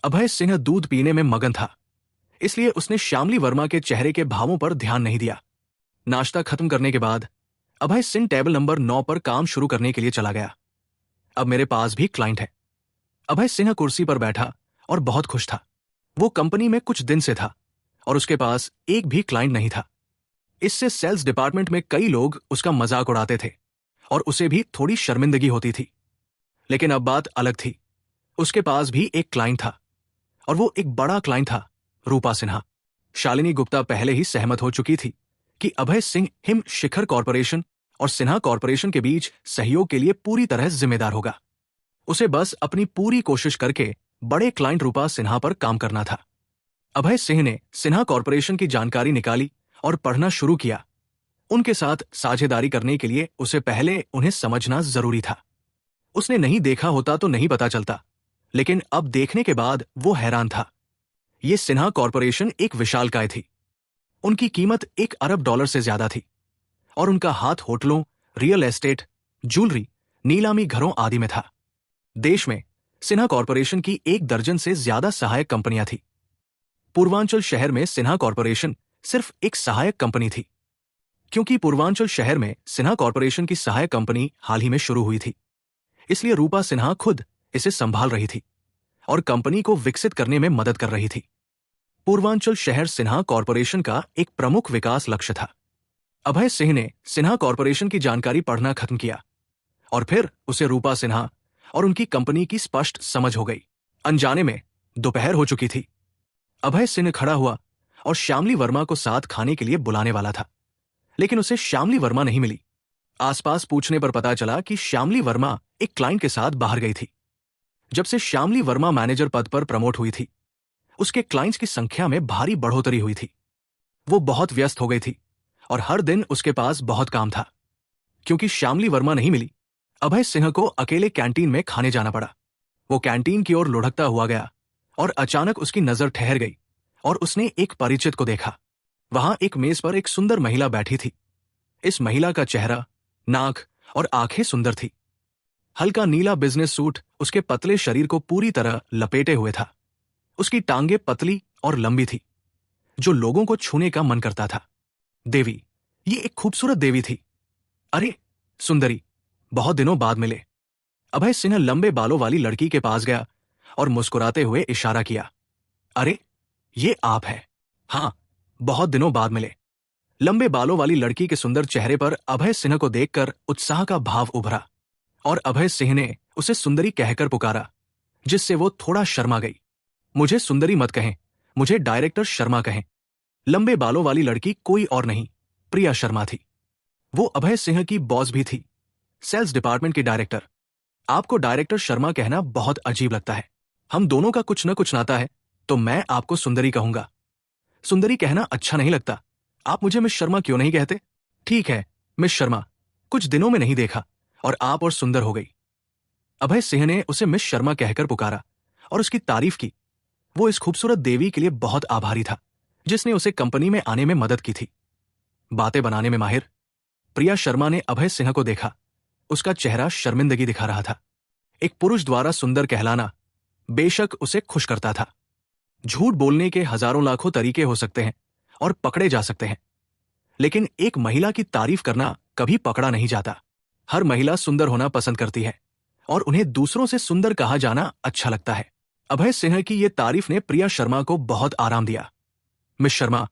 अभय सिंह दूध पीने में मगन था, इसलिए उसने श्यामली वर्मा के चेहरे के भावों पर ध्यान नहीं दिया। नाश्ता खत्म करने के बाद अभय सिंह टेबल नंबर 9 पर काम शुरू करने के लिए चला गया। अब मेरे पास भी क्लाइंट है। अभय सिंह कुर्सी पर बैठा और बहुत खुश था। वो कंपनी में कुछ दिन से था और उसके पास एक भी क्लाइंट नहीं था। इससे सेल्स डिपार्टमेंट में कई लोग उसका मजाक उड़ाते थे और उसे भी थोड़ी शर्मिंदगी होती थी। लेकिन अब बात अलग थी। उसके पास भी एक क्लाइंट था और वो एक बड़ा क्लाइंट था, रूपा सिन्हा। शालिनी गुप्ता पहले ही सहमत हो चुकी थी कि अभय सिंह हिम शिखर कॉरपोरेशन और सिन्हा कॉरपोरेशन के बीच सहयोग के लिए पूरी तरह जिम्मेदार होगा। उसे बस अपनी पूरी कोशिश करके बड़े क्लाइंट रूपा सिन्हा पर काम करना था। अभय सिंह ने सिन्हा कॉरपोरेशन की जानकारी निकाली और पढ़ना शुरू किया। उनके साथ साझेदारी करने के लिए उसे पहले उन्हें समझना जरूरी था। उसने नहीं देखा होता तो नहीं पता चलता, लेकिन अब देखने के बाद वो हैरान था। ये सिन्हा कॉरपोरेशन एक विशालकाय थी। उनकी कीमत $1 अरब से ज्यादा थी और उनका हाथ होटलों, रियल एस्टेट, ज्वेलरी, नीलामी घरों आदि में था। देश में सिन्हा कॉरपोरेशन की 1 दर्जन से ज्यादा सहायक कंपनियां थी। पूर्वांचल शहर में सिन्हा कॉरपोरेशन सिर्फ एक सहायक कंपनी थी, क्योंकि पूर्वांचल शहर में सिन्हा कॉरपोरेशन की सहायक कंपनी हाल ही में शुरू हुई थी। इसलिए रूपा सिन्हा खुद इसे संभाल रही थी और कंपनी को विकसित करने में मदद कर रही थी। पूर्वांचल शहर सिन्हा कॉरपोरेशन का एक प्रमुख विकास लक्ष्य था। अभय सिंह ने सिन्हा कॉरपोरेशन की जानकारी पढ़ना खत्म किया और फिर उसे रूपा सिन्हा और उनकी कंपनी की स्पष्ट समझ हो गई। अनजाने में दोपहर हो चुकी थी। अभय सिंह खड़ा हुआ और श्यामली वर्मा को साथ खाने के लिए बुलाने वाला था, लेकिन उसे श्यामली वर्मा नहीं मिली। आसपास पूछने पर पता चला कि श्यामली वर्मा एक क्लाइंट के साथ बाहर गई थी। जब से श्यामली वर्मा मैनेजर पद पर प्रमोट हुई थी, उसके क्लाइंट्स की संख्या में भारी बढ़ोतरी हुई थी। वो बहुत व्यस्त हो गई थी और हर दिन उसके पास बहुत काम था। क्योंकि श्यामली वर्मा नहीं मिली, अभय सिंह को अकेले कैंटीन में खाने जाना पड़ा। वो कैंटीन की ओर लुढ़कता हुआ गया और अचानक उसकी नजर ठहर गई और उसने एक परिचित को देखा। वहां एक मेज पर एक सुंदर महिला बैठी थी। इस महिला का चेहरा, नाक और आंखें सुंदर थी। हल्का नीला बिजनेस सूट उसके पतले शरीर को पूरी तरह लपेटे हुए था। उसकी टांगें पतली और लंबी थी, जो लोगों को छूने का मन करता था। देवी, ये एक खूबसूरत देवी थी। अरे सुंदरी, बहुत दिनों बाद मिले। अभय सिन्हा लंबे बालों वाली लड़की के पास गया और मुस्कुराते हुए इशारा किया। अरे ये आप है? हाँ, बहुत दिनों बाद मिले। लंबे बालों वाली लड़की के सुंदर चेहरे पर अभय सिन्हा को देखकर उत्साह का भाव उभरा और अभय सिंह ने उसे सुंदरी कहकर पुकारा, जिससे वो थोड़ा शर्मा गई। मुझे सुंदरी मत कहें, मुझे डायरेक्टर शर्मा कहें। लंबे बालों वाली लड़की कोई और नहीं, प्रिया शर्मा थी। वो अभय सिंह की बॉस भी थी, सेल्स डिपार्टमेंट की डायरेक्टर। आपको डायरेक्टर शर्मा कहना बहुत अजीब लगता है। हम दोनों का कुछ न कुछ नाता है, तो मैं आपको सुंदरी कहूंगा। सुंदरी कहना अच्छा नहीं लगता। आप मुझे मिस शर्मा क्यों नहीं कहते? ठीक है मिस शर्मा, कुछ दिनों में नहीं देखा और आप और सुंदर हो गई। अभय सिंह ने उसे मिस शर्मा कहकर पुकारा और उसकी तारीफ की। वो इस खूबसूरत देवी के लिए बहुत आभारी था, जिसने उसे कंपनी में आने में मदद की थी। बातें बनाने में माहिर प्रिया शर्मा ने अभय सिंह को देखा। उसका चेहरा शर्मिंदगी दिखा रहा था। एक पुरुष द्वारा सुंदर कहलाना बेशक उसे खुश करता था। झूठ बोलने के हजारों लाखों तरीके हो सकते हैं और पकड़े जा सकते हैं, लेकिन एक महिला की तारीफ करना कभी पकड़ा नहीं जाता। हर महिला सुंदर होना पसंद करती है और उन्हें दूसरों से सुंदर कहा जाना अच्छा लगता है। अभय सिंह की यह तारीफ ने प्रिया शर्मा को बहुत आराम दिया। मिस शर्मा,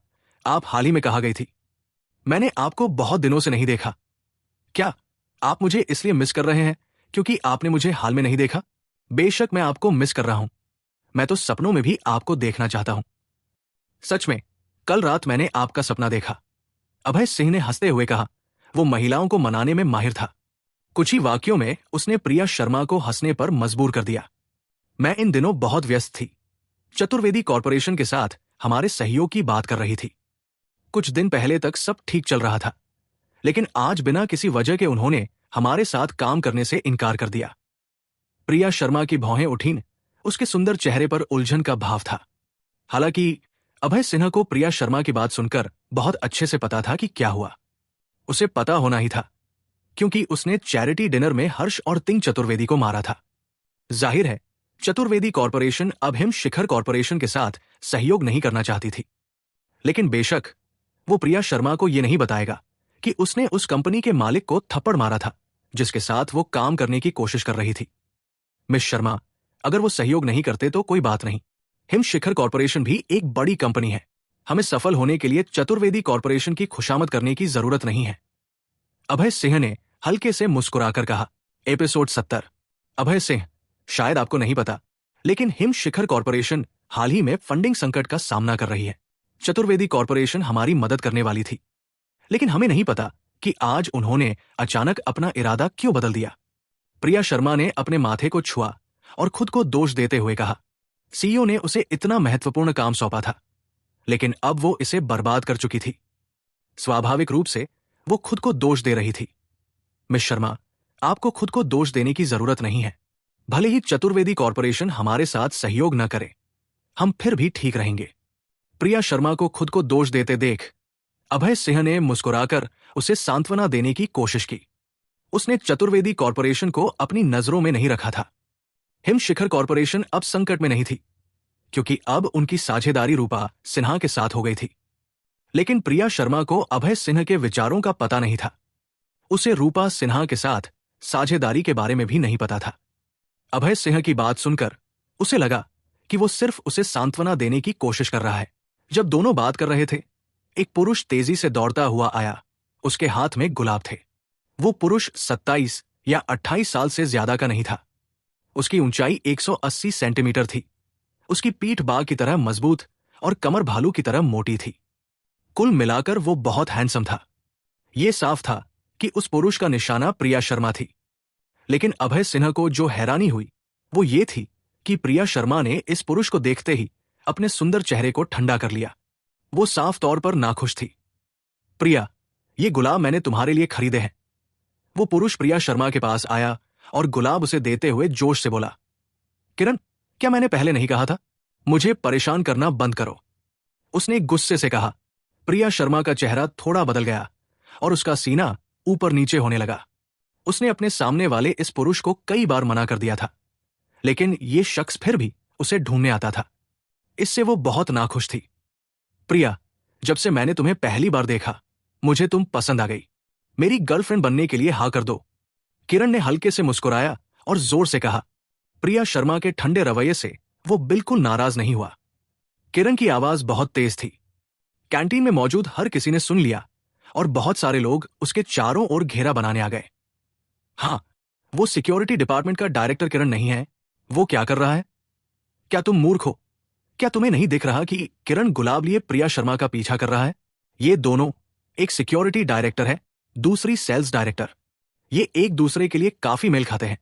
आप हाल ही में कहा गई थी, मैंने आपको बहुत दिनों से नहीं देखा। क्या आप मुझे इसलिए मिस कर रहे हैं क्योंकि आपने मुझे हाल में नहीं देखा? बेशक मैं आपको मिस कर रहा हूं। मैं तो सपनों में भी आपको देखना चाहता हूं। सच में कल रात मैंने आपका सपना देखा। अभय सिंह ने हंसते हुए कहा। वो महिलाओं को मनाने में माहिर था। कुछ ही वाक्यों में उसने प्रिया शर्मा को हंसने पर मजबूर कर दिया। मैं इन दिनों बहुत व्यस्त थी। चतुर्वेदी कॉरपोरेशन के साथ हमारे सहयोग की बात कर रही थी। कुछ दिन पहले तक सब ठीक चल रहा था, लेकिन आज बिना किसी वजह के उन्होंने हमारे साथ काम करने से इनकार कर दिया। प्रिया शर्मा की भौहें उठीं। उसके सुंदर चेहरे पर उलझन का भाव था। हालांकि अभय सिन्हा को प्रिया शर्मा की बात सुनकर बहुत अच्छे से पता था कि क्या हुआ। उसे पता होना ही था, क्योंकि उसने चैरिटी डिनर में हर्ष और तिंग चतुर्वेदी को मारा था। जाहिर है चतुर्वेदी कॉरपोरेशन अब हिम शिखर कॉरपोरेशन के साथ सहयोग नहीं करना चाहती थी, लेकिन बेशक वो प्रिया शर्मा को यह नहीं बताएगा कि उसने उस कंपनी के मालिक को थप्पड़ मारा था जिसके साथ वो काम करने की कोशिश कर रही थी। मिस शर्मा, अगर वो सहयोग नहीं करते तो कोई बात नहीं। हिम शिखर कॉरपोरेशन भी एक बड़ी कंपनी है। हमें सफल होने के लिए चतुर्वेदी कॉरपोरेशन की खुशामद करने की जरूरत नहीं है। अभय सिंह ने हल्के से मुस्कुराकर कहा। एपिसोड 70। अभय सिंह, शायद आपको नहीं पता, लेकिन हिम शिखर कॉरपोरेशन हाल ही में फंडिंग संकट का सामना कर रही है। चतुर्वेदी कॉरपोरेशन हमारी मदद करने वाली थी, लेकिन हमें नहीं पता कि आज उन्होंने अचानक अपना इरादा क्यों बदल दिया। प्रिया शर्मा ने अपने माथे को छुआ और खुद को दोष देते हुए कहा, सीईओ ने उसे इतना महत्वपूर्ण काम सौंपा था, लेकिन अब वो इसे बर्बाद कर चुकी थी। स्वाभाविक रूप से वो खुद को दोष दे रही थी। मिस शर्मा, आपको खुद को दोष देने की जरूरत नहीं है। भले ही चतुर्वेदी कॉरपोरेशन हमारे साथ सहयोग न करे, हम फिर भी ठीक रहेंगे। प्रिया शर्मा को खुद को दोष देते देख अभय सिंह ने मुस्कुराकर उसे सांत्वना देने की कोशिश की। उसने चतुर्वेदी कॉरपोरेशन को अपनी नजरों में नहीं रखा था। हिम शिखर कॉरपोरेशन अब संकट में नहीं थी, क्योंकि अब उनकी साझेदारी रूपा सिन्हा के साथ हो गई थी। लेकिन प्रिया शर्मा को अभय सिंह के विचारों का पता नहीं था। उसे रूपा सिन्हा के साथ साझेदारी के बारे में भी नहीं पता था। अभय सिंह की बात सुनकर उसे लगा कि वो सिर्फ उसे सांत्वना देने की कोशिश कर रहा है। जब दोनों बात कर रहे थे, एक पुरुष तेजी से दौड़ता हुआ आया। उसके हाथ में गुलाब थे। वो पुरुष 27 या 28 साल से ज्यादा का नहीं था। उसकी ऊंचाई 180 सेंटीमीटर थी। उसकी पीठ बाघ की तरह मजबूत और कमर भालू की तरह मोटी थी। कुल मिलाकर वो बहुत हैंडसम था। ये साफ था कि उस पुरुष का निशाना प्रिया शर्मा थी। लेकिन अभय सिन्हा को जो हैरानी हुई वो ये थी कि प्रिया शर्मा ने इस पुरुष को देखते ही अपने सुंदर चेहरे को ठंडा कर लिया। वो साफ तौर पर नाखुश थी। प्रिया, ये गुलाब मैंने तुम्हारे लिए खरीदे हैं। वो पुरुष प्रिया शर्मा के पास आया और गुलाब उसे देते हुए जोश से बोला, किरण, क्या मैंने पहले नहीं कहा था? मुझे परेशान करना बंद करो। उसने गुस्से से कहा। प्रिया शर्मा का चेहरा थोड़ा बदल गया और उसका सीना ऊपर नीचे होने लगा। उसने अपने सामने वाले इस पुरुष को कई बार मना कर दिया था, लेकिन ये शख्स फिर भी उसे ढूंढने आता था। इससे वो बहुत नाखुश थी। प्रिया, जब से मैंने तुम्हें पहली बार देखा, मुझे तुम पसंद आ गई। मेरी गर्लफ्रेंड बनने के लिए हाँ कर दो। किरण ने हल्के से मुस्कुराया और जोर से कहा। प्रिया शर्मा के ठंडे रवैये से वो बिल्कुल नाराज नहीं हुआ। किरण की आवाज बहुत तेज थी। कैंटीन में मौजूद हर किसी ने सुन लिया और बहुत सारे लोग उसके चारों ओर घेरा बनाने आ गए। हाँ, वो सिक्योरिटी डिपार्टमेंट का डायरेक्टर किरण नहीं है। वो क्या कर रहा है? क्या तुम मूर्ख हो? क्या तुम्हें नहीं दिख रहा कि किरण गुलाब लिए प्रिया शर्मा का पीछा कर रहा है? ये दोनों, एक सिक्योरिटी डायरेक्टर है, दूसरी सेल्स डायरेक्टर, ये एक दूसरे के लिए काफी मेल खाते हैं।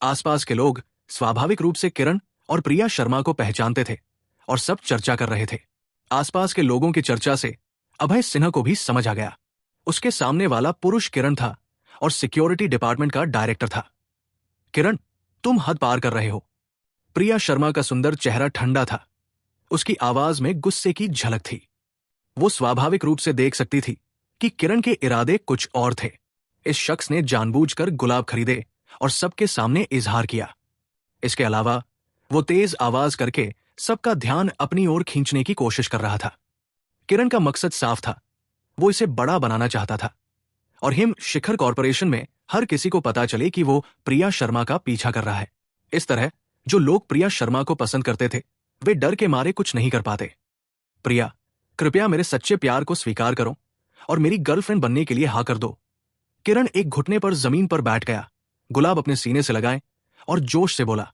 आसपास के लोग स्वाभाविक रूप से किरण और प्रिया शर्मा को पहचानते थे और सब चर्चा कर रहे थे। आसपास के लोगों की चर्चा से अभय सिन्हा को भी समझ आ गया। उसके सामने वाला पुरुष किरण था और सिक्योरिटी डिपार्टमेंट का डायरेक्टर था। किरण, तुम हद पार कर रहे हो। प्रिया शर्मा का सुंदर चेहरा ठंडा था। उसकी आवाज में गुस्से की झलक थी। वो स्वाभाविक रूप से देख सकती थी कि किरण के इरादे कुछ और थे। इस शख्स ने जानबूझकर गुलाब खरीदे और सबके सामने इजहार किया। इसके अलावा वो तेज आवाज करके सबका ध्यान अपनी ओर खींचने की कोशिश कर रहा था। किरण का मकसद साफ था, वो इसे बड़ा बनाना चाहता था और हिम शिखर कॉरपोरेशन में हर किसी को पता चले कि वो प्रिया शर्मा का पीछा कर रहा है। इस तरह जो लोग प्रिया शर्मा को पसंद करते थे वे डर के मारे कुछ नहीं कर पाते। प्रिया, कृपया मेरे सच्चे प्यार को स्वीकार करो और मेरी गर्लफ्रेंड बनने के लिए हाँ कर दो। किरण एक घुटने पर जमीन पर बैठ गया, गुलाब अपने सीने से लगाए और जोश से बोला,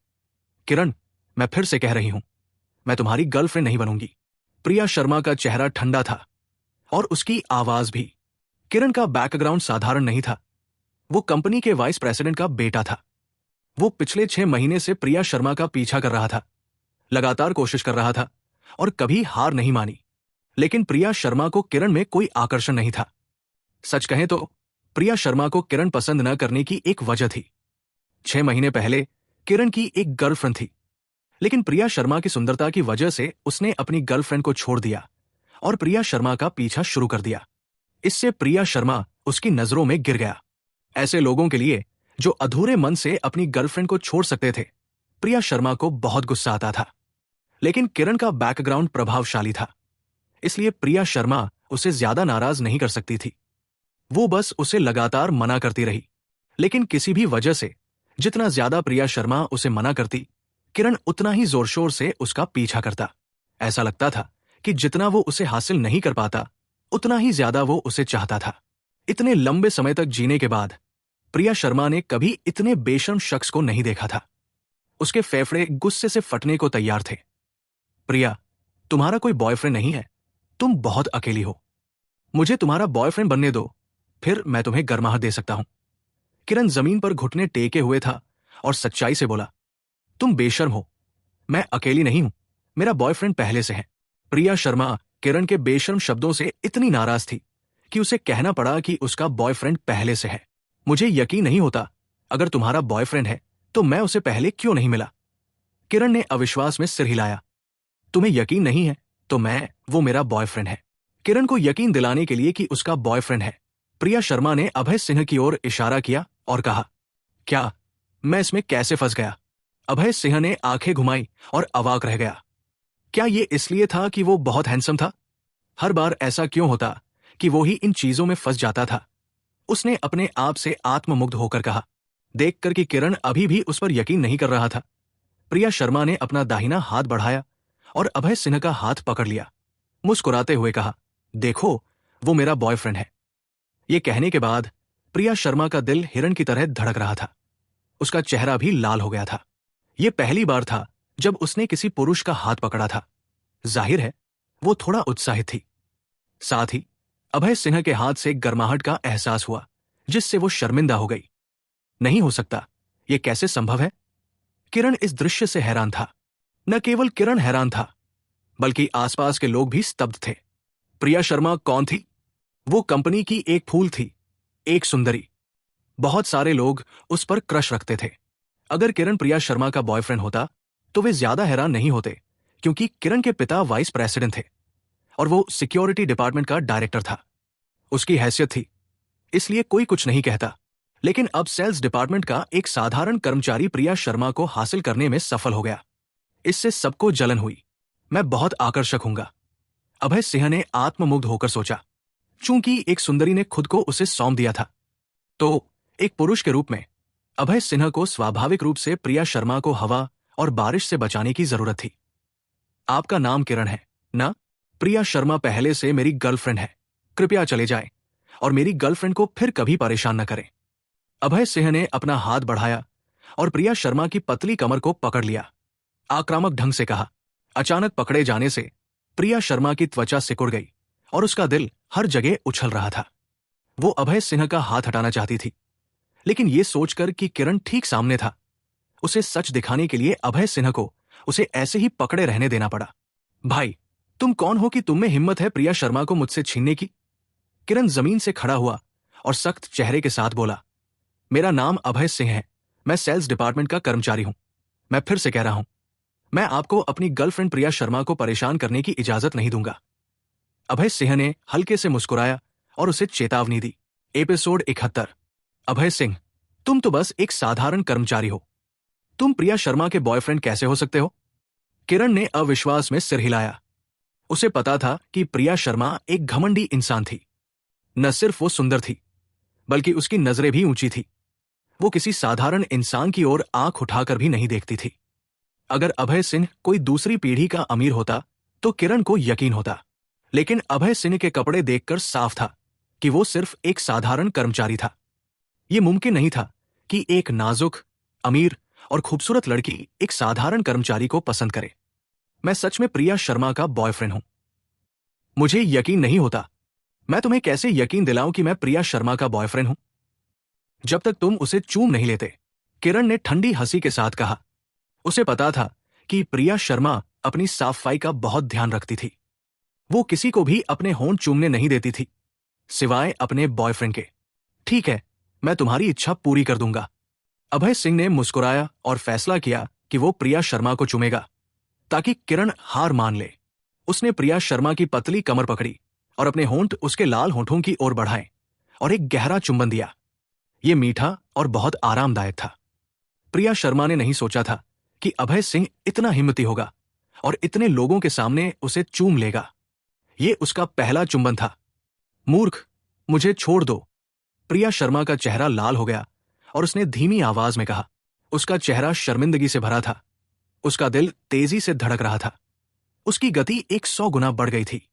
किरण, मैं फिर से कह रही हूं, मैं तुम्हारी गर्लफ्रेंड नहीं बनूंगी। प्रिया शर्मा का चेहरा ठंडा था और उसकी आवाज भी। किरण का बैकग्राउंड साधारण नहीं था। वो कंपनी के वाइस प्रेसिडेंट का बेटा था। वो पिछले 6 महीने से प्रिया शर्मा का पीछा कर रहा था, लगातार कोशिश कर रहा था और कभी हार नहीं मानी। लेकिन प्रिया शर्मा को किरण में कोई आकर्षण नहीं था। सच कहें तो प्रिया शर्मा को किरण पसंद न करने की एक वजह थी। 6 महीने पहले किरण की एक गर्लफ्रेंड थी, लेकिन प्रिया शर्मा की सुंदरता की वजह से उसने अपनी गर्लफ्रेंड को छोड़ दिया और प्रिया शर्मा का पीछा शुरू कर दिया। इससे प्रिया शर्मा उसकी नजरों में गिर गया। ऐसे लोगों के लिए जो अधूरे मन से अपनी गर्लफ्रेंड को छोड़ सकते थे, प्रिया शर्मा को बहुत गुस्सा आता था। लेकिन किरण का बैकग्राउंड प्रभावशाली था, इसलिए प्रिया शर्मा उसे ज्यादा नाराज नहीं कर सकती थी। वो बस उसे लगातार मना करती रही। लेकिन किसी भी वजह से जितना ज्यादा प्रिया शर्मा उसे मना करती, किरण उतना ही जोर शोर से उसका पीछा करता। ऐसा लगता था कि जितना वो उसे हासिल नहीं कर पाता, उतना ही ज्यादा वो उसे चाहता था। इतने लंबे समय तक जीने के बाद प्रिया शर्मा ने कभी इतने बेशर्म शख्स को नहीं देखा था। उसके फेफड़े गुस्से से फटने को तैयार थे। प्रिया, तुम्हारा कोई बॉयफ्रेंड नहीं है, तुम बहुत अकेली हो। मुझे तुम्हारा बॉयफ्रेंड बनने दो, फिर मैं तुम्हें गर्माहट दे सकता हूं। किरण जमीन पर घुटने टेके हुए था और सच्चाई से बोला, तुम बेशर्म हो। मैं अकेली नहीं हूं, मेरा बॉयफ्रेंड पहले से है। प्रिया शर्मा किरण के बेशर्म शब्दों से इतनी नाराज थी कि उसे कहना पड़ा कि उसका बॉयफ्रेंड पहले से है। मुझे यकीन नहीं होता, अगर तुम्हारा बॉयफ्रेंड है तो मैं उसे पहले क्यों नहीं मिला? किरण ने अविश्वास में सिर हिलाया। तुम्हें यकीन नहीं है तो वो मेरा बॉयफ्रेंड है। किरण को यकीन दिलाने के लिए कि उसका बॉयफ्रेंड है, प्रिया शर्मा ने अभय सिन्हा की ओर इशारा किया और कहा, क्या मैं इसमें कैसे फंस गया? अभय सिन्हा ने आंखें घुमाई और अवाक रह गया। क्या ये इसलिए था कि वो बहुत हैंडसम था? हर बार ऐसा क्यों होता कि वो ही इन चीजों में फंस जाता था? उसने अपने आप से आत्ममुग्ध होकर कहा, देखकर कि किरण अभी भी उस पर यकीन नहीं कर रहा था। प्रिया शर्मा ने अपना दाहिना हाथ बढ़ाया और अभय सिन्हा का हाथ पकड़ लिया। मुस्कुराते हुए कहा, देखो, वो मेरा बॉयफ्रेंड है। ये कहने के बाद प्रिया शर्मा का दिल हिरण की तरह धड़क रहा था। उसका चेहरा भी लाल हो गया था। यह पहली बार था जब उसने किसी पुरुष का हाथ पकड़ा था। जाहिर है वो थोड़ा उत्साहित थी। साथ ही अभय सिन्हा के हाथ से गर्माहट का एहसास हुआ, जिससे वो शर्मिंदा हो गई। नहीं हो सकता, ये कैसे संभव है? किरण इस दृश्य से हैरान था। न केवल किरण हैरान था, बल्कि आसपास के लोग भी स्तब्ध थे। प्रिया शर्मा कौन थी? वो कंपनी की एक फूल थी, एक सुंदरी। बहुत सारे लोग उस पर क्रश रखते थे। अगर किरण प्रिया शर्मा का बॉयफ्रेंड होता तो वे ज्यादा हैरान नहीं होते, क्योंकि किरण के पिता वाइस प्रेसिडेंट थे और वो सिक्योरिटी डिपार्टमेंट का डायरेक्टर था। उसकी हैसियत थी, इसलिए कोई कुछ नहीं कहता। लेकिन अब सेल्स डिपार्टमेंट का एक साधारण कर्मचारी प्रिया शर्मा को हासिल करने में सफल हो गया। इससे सबको जलन हुई। मैं बहुत आकर्षक हूंगा, अभय सिंह ने आत्ममुग्ध होकर सोचा। चूंकि एक सुंदरी ने खुद को उसे सौंप दिया था, तो एक पुरुष के रूप में अभय सिन्हा को स्वाभाविक रूप से प्रिया शर्मा को हवा और बारिश से बचाने की जरूरत थी। आपका नाम किरण है ना? प्रिया शर्मा पहले से मेरी गर्लफ्रेंड है, कृपया चले जाएं और मेरी गर्लफ्रेंड को फिर कभी परेशान न करें। अभय सिंह ने अपना हाथ बढ़ाया और प्रिया शर्मा की पतली कमर को पकड़ लिया। आक्रामक ढंग से कहा। अचानक पकड़े जाने से प्रिया शर्मा की त्वचा सिकुड़ गई और उसका दिल हर जगह उछल रहा था। वो अभय सिंह का हाथ हटाना चाहती थी, लेकिन ये सोचकर कि किरण ठीक सामने था, उसे सच दिखाने के लिए अभय सिंह को उसे ऐसे ही पकड़े रहने देना पड़ा। भाई, तुम कौन हो कि तुम में हिम्मत है प्रिया शर्मा को मुझसे छीनने की? किरण जमीन से खड़ा हुआ और सख्त चेहरे के साथ बोला। मेरा नाम अभय सिंह है, मैं सेल्स डिपार्टमेंट का कर्मचारी हूं। मैं फिर से कह रहा हूं, मैं आपको अपनी गर्लफ्रेंड प्रिया शर्मा को परेशान करने की इजाजत नहीं दूंगा। अभय सिंह ने हल्के से मुस्कुराया और उसे चेतावनी दी। एपिसोड 71। अभय सिंह, तुम तो बस एक साधारण कर्मचारी हो। तुम प्रिया शर्मा के बॉयफ्रेंड कैसे हो सकते हो? किरण ने अविश्वास में सिर हिलाया। उसे पता था कि प्रिया शर्मा एक घमंडी इंसान थी। न सिर्फ वो सुंदर थी, बल्कि उसकी नजरें भी ऊंची थी। वो किसी साधारण इंसान की ओर आंख उठाकर भी नहीं देखती थी। अगर अभय सिंह कोई दूसरी पीढ़ी का अमीर होता तो किरण को यकीन होता, लेकिन अभय सिंह के कपड़े देखकर साफ था कि वो सिर्फ एक साधारण कर्मचारी था। ये मुमकिन नहीं था कि एक नाजुक, अमीर और खूबसूरत लड़की एक साधारण कर्मचारी को पसंद करे। मैं सच में प्रिया शर्मा का बॉयफ्रेंड हूं। मुझे यकीन नहीं होता। मैं तुम्हें कैसे यकीन दिलाऊं कि मैं प्रिया शर्मा का बॉयफ्रेंड हूं, जब तक तुम उसे चूम नहीं लेते? किरण ने ठंडी हंसी के साथ कहा। उसे पता था कि प्रिया शर्मा अपनी साफ-सफाई का बहुत ध्यान रखती थी। वो किसी को भी अपने होंठ चूमने नहीं देती थी, सिवाय अपने बॉयफ्रेंड के। ठीक है, मैं तुम्हारी इच्छा पूरी कर दूंगा। अभय सिंह ने मुस्कुराया और फैसला किया कि वो प्रिया शर्मा को चूमेगा, ताकि किरण हार मान ले। उसने प्रिया शर्मा की पतली कमर पकड़ी और अपने होंठ उसके लाल होंठों की ओर बढ़ाए और एक गहरा चुंबन दिया। ये मीठा और बहुत आरामदायक था। प्रिया शर्मा ने नहीं सोचा था कि अभय सिंह इतना हिम्मती होगा और इतने लोगों के सामने उसे चूम लेगा। ये उसका पहला चुंबन था। मूर्ख, मुझे छोड़ दो। प्रिया शर्मा का चेहरा लाल हो गया और उसने धीमी आवाज में कहा। उसका चेहरा शर्मिंदगी से भरा था। उसका दिल तेजी से धड़क रहा था। उसकी गति 100 गुना बढ़ गई थी।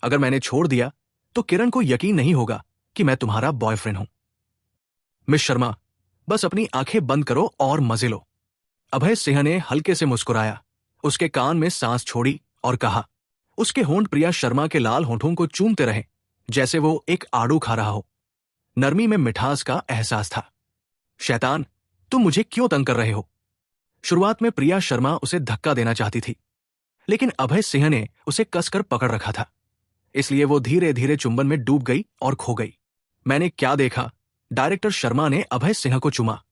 अगर मैंने छोड़ दिया तो किरण को यकीन नहीं होगा कि मैं तुम्हारा बॉयफ्रेंड हूं। मिस शर्मा, बस अपनी आंखें बंद करो और मजे लो। अभय सिंह ने हल्के से मुस्कुराया, उसके कान में सांस छोड़ी और कहा। उसके होंठ प्रिया शर्मा के लाल होंठों को चूमते रहे, जैसे वो एक आड़ू खा रहा हो। नरमी में मिठास का एहसास था। शैतान, तुम मुझे क्यों तंग कर रहे हो? शुरुआत में प्रिया शर्मा उसे धक्का देना चाहती थी, लेकिन अभय सिंह ने उसे कसकर पकड़ रखा था। इसलिए वो धीरे धीरे चुंबन में डूब गई और खो गई। मैंने क्या देखा? डायरेक्टर शर्मा ने अभय सिंह को चूमा।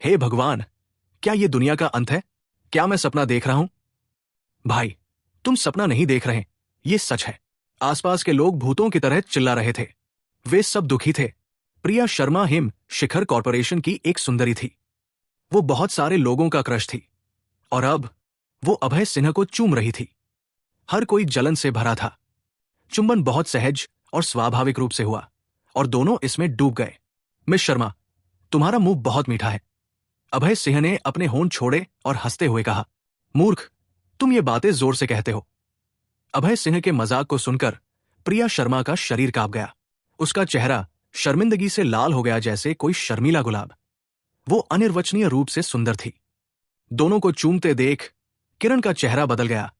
हे भगवान, क्या ये दुनिया का अंत है? क्या मैं सपना देख रहा हूं? भाई, तुम सपना नहीं देख रहे, ये सच है। आसपास के लोग भूतों की तरह चिल्ला रहे थे। वे सब दुखी थे। प्रिया शर्मा हिम शिखर कॉरपोरेशन की एक सुंदरी थी। वो बहुत सारे लोगों का क्रश थी और अब वो अभय सिंह को चूम रही थी। हर कोई जलन से भरा था। चुंबन बहुत सहज और स्वाभाविक रूप से हुआ और दोनों इसमें डूब गए। मिस शर्मा, तुम्हारा मुंह बहुत मीठा है। अभय सिंह ने अपने होंठ छोड़े और हंसते हुए कहा। मूर्ख, तुम ये बातें जोर से कहते हो। अभय सिंह के मजाक को सुनकर प्रिया शर्मा का शरीर कांप गया। उसका चेहरा शर्मिंदगी से लाल हो गया, जैसे कोई शर्मीला गुलाब। वो अनिर्वचनीय रूप से सुंदर थी। दोनों को चूमते देख किरण का चेहरा बदल गया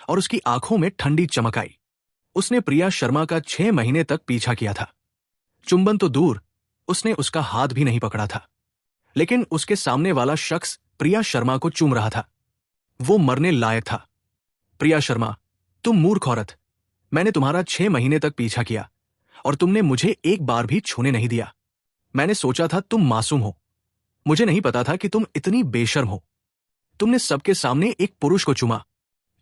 और उसकी आंखों में ठंडी चमक आई। उसने प्रिया शर्मा का 6 महीने तक पीछा किया था। चुंबन तो दूर, उसने उसका हाथ भी नहीं पकड़ा था। लेकिन उसके सामने वाला शख्स प्रिया शर्मा को चूम रहा था। वो मरने लायक था। प्रिया शर्मा, तुम मूर्ख औरत। मैंने तुम्हारा 6 महीने तक पीछा किया और तुमने मुझे एक बार भी छूने नहीं दिया। मैंने सोचा था तुम मासूम हो। मुझे नहीं पता था कि तुम इतनी बेशर्म हो। तुमने सबके सामने एक पुरुष को चूमा।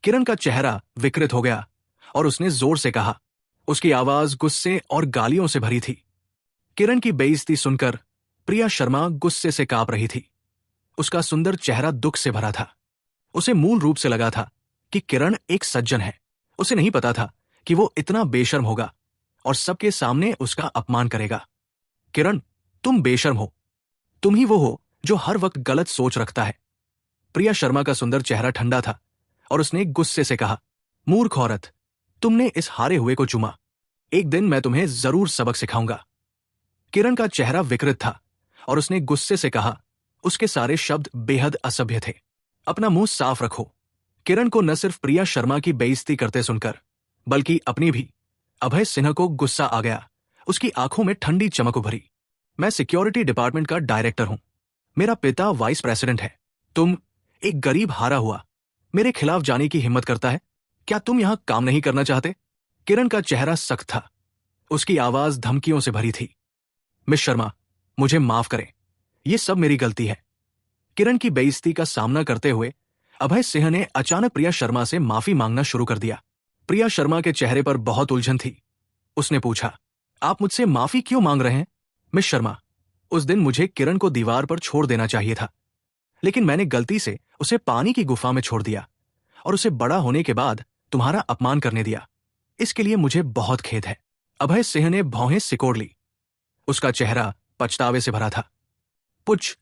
किरण का चेहरा विकृत हो गया और उसने जोर से कहा। उसकी आवाज गुस्से और गालियों से भरी थी। किरण की बेइज्जती सुनकर प्रिया शर्मा गुस्से से कांप रही थी। उसका सुंदर चेहरा दुख से भरा था। उसे मूल रूप से लगा था कि किरण एक सज्जन है। उसे नहीं पता था कि वो इतना बेशर्म होगा और सबके सामने उसका अपमान करेगा। किरण, तुम बेशर्म हो। तुम ही वो हो जो हर वक्त गलत सोच रखता है। प्रिया शर्मा का सुंदर चेहरा ठंडा था और उसने गुस्से से कहा। मूर्ख औरत, तुमने इस हारे हुए को चूमा। एक दिन मैं तुम्हें जरूर सबक सिखाऊंगा। किरण का चेहरा विकृत था और उसने गुस्से से कहा। उसके सारे शब्द बेहद असभ्य थे। अपना मुंह साफ रखो। किरण को न सिर्फ प्रिया शर्मा की बेइज्जती करते सुनकर बल्कि अपनी भी। अभय सिन्हा को गुस्सा आ गया। उसकी आंखों में ठंडी चमक उभरी। मैं सिक्योरिटी डिपार्टमेंट का डायरेक्टर हूं। मेरा पिता वाइस प्रेसिडेंट है। तुम एक गरीब हारा हुआ मेरे खिलाफ जाने की हिम्मत करता है। क्या तुम यहां काम नहीं करना चाहते? किरण का चेहरा सख्त था। उसकी आवाज धमकियों से भरी थी। मिस शर्मा, मुझे माफ करें। यह सब मेरी गलती है। किरण की बेइज्जती का सामना करते हुए अभय सिंह ने अचानक प्रिया शर्मा से माफी मांगना शुरू कर दिया। प्रिया शर्मा के चेहरे पर बहुत उलझन थी। उसने पूछा, आप मुझसे माफी क्यों मांग रहे हैं? मिस शर्मा, उस दिन मुझे किरण को दीवार पर छोड़ देना चाहिए था, लेकिन मैंने गलती से उसे पानी की गुफा में छोड़ दिया और उसे बड़ा होने के बाद तुम्हारा अपमान करने दिया। इसके लिए मुझे बहुत खेद है। अभय सिंह ने भौहें सिकोड़ ली। उसका चेहरा पछतावे से भरा था। पुछ।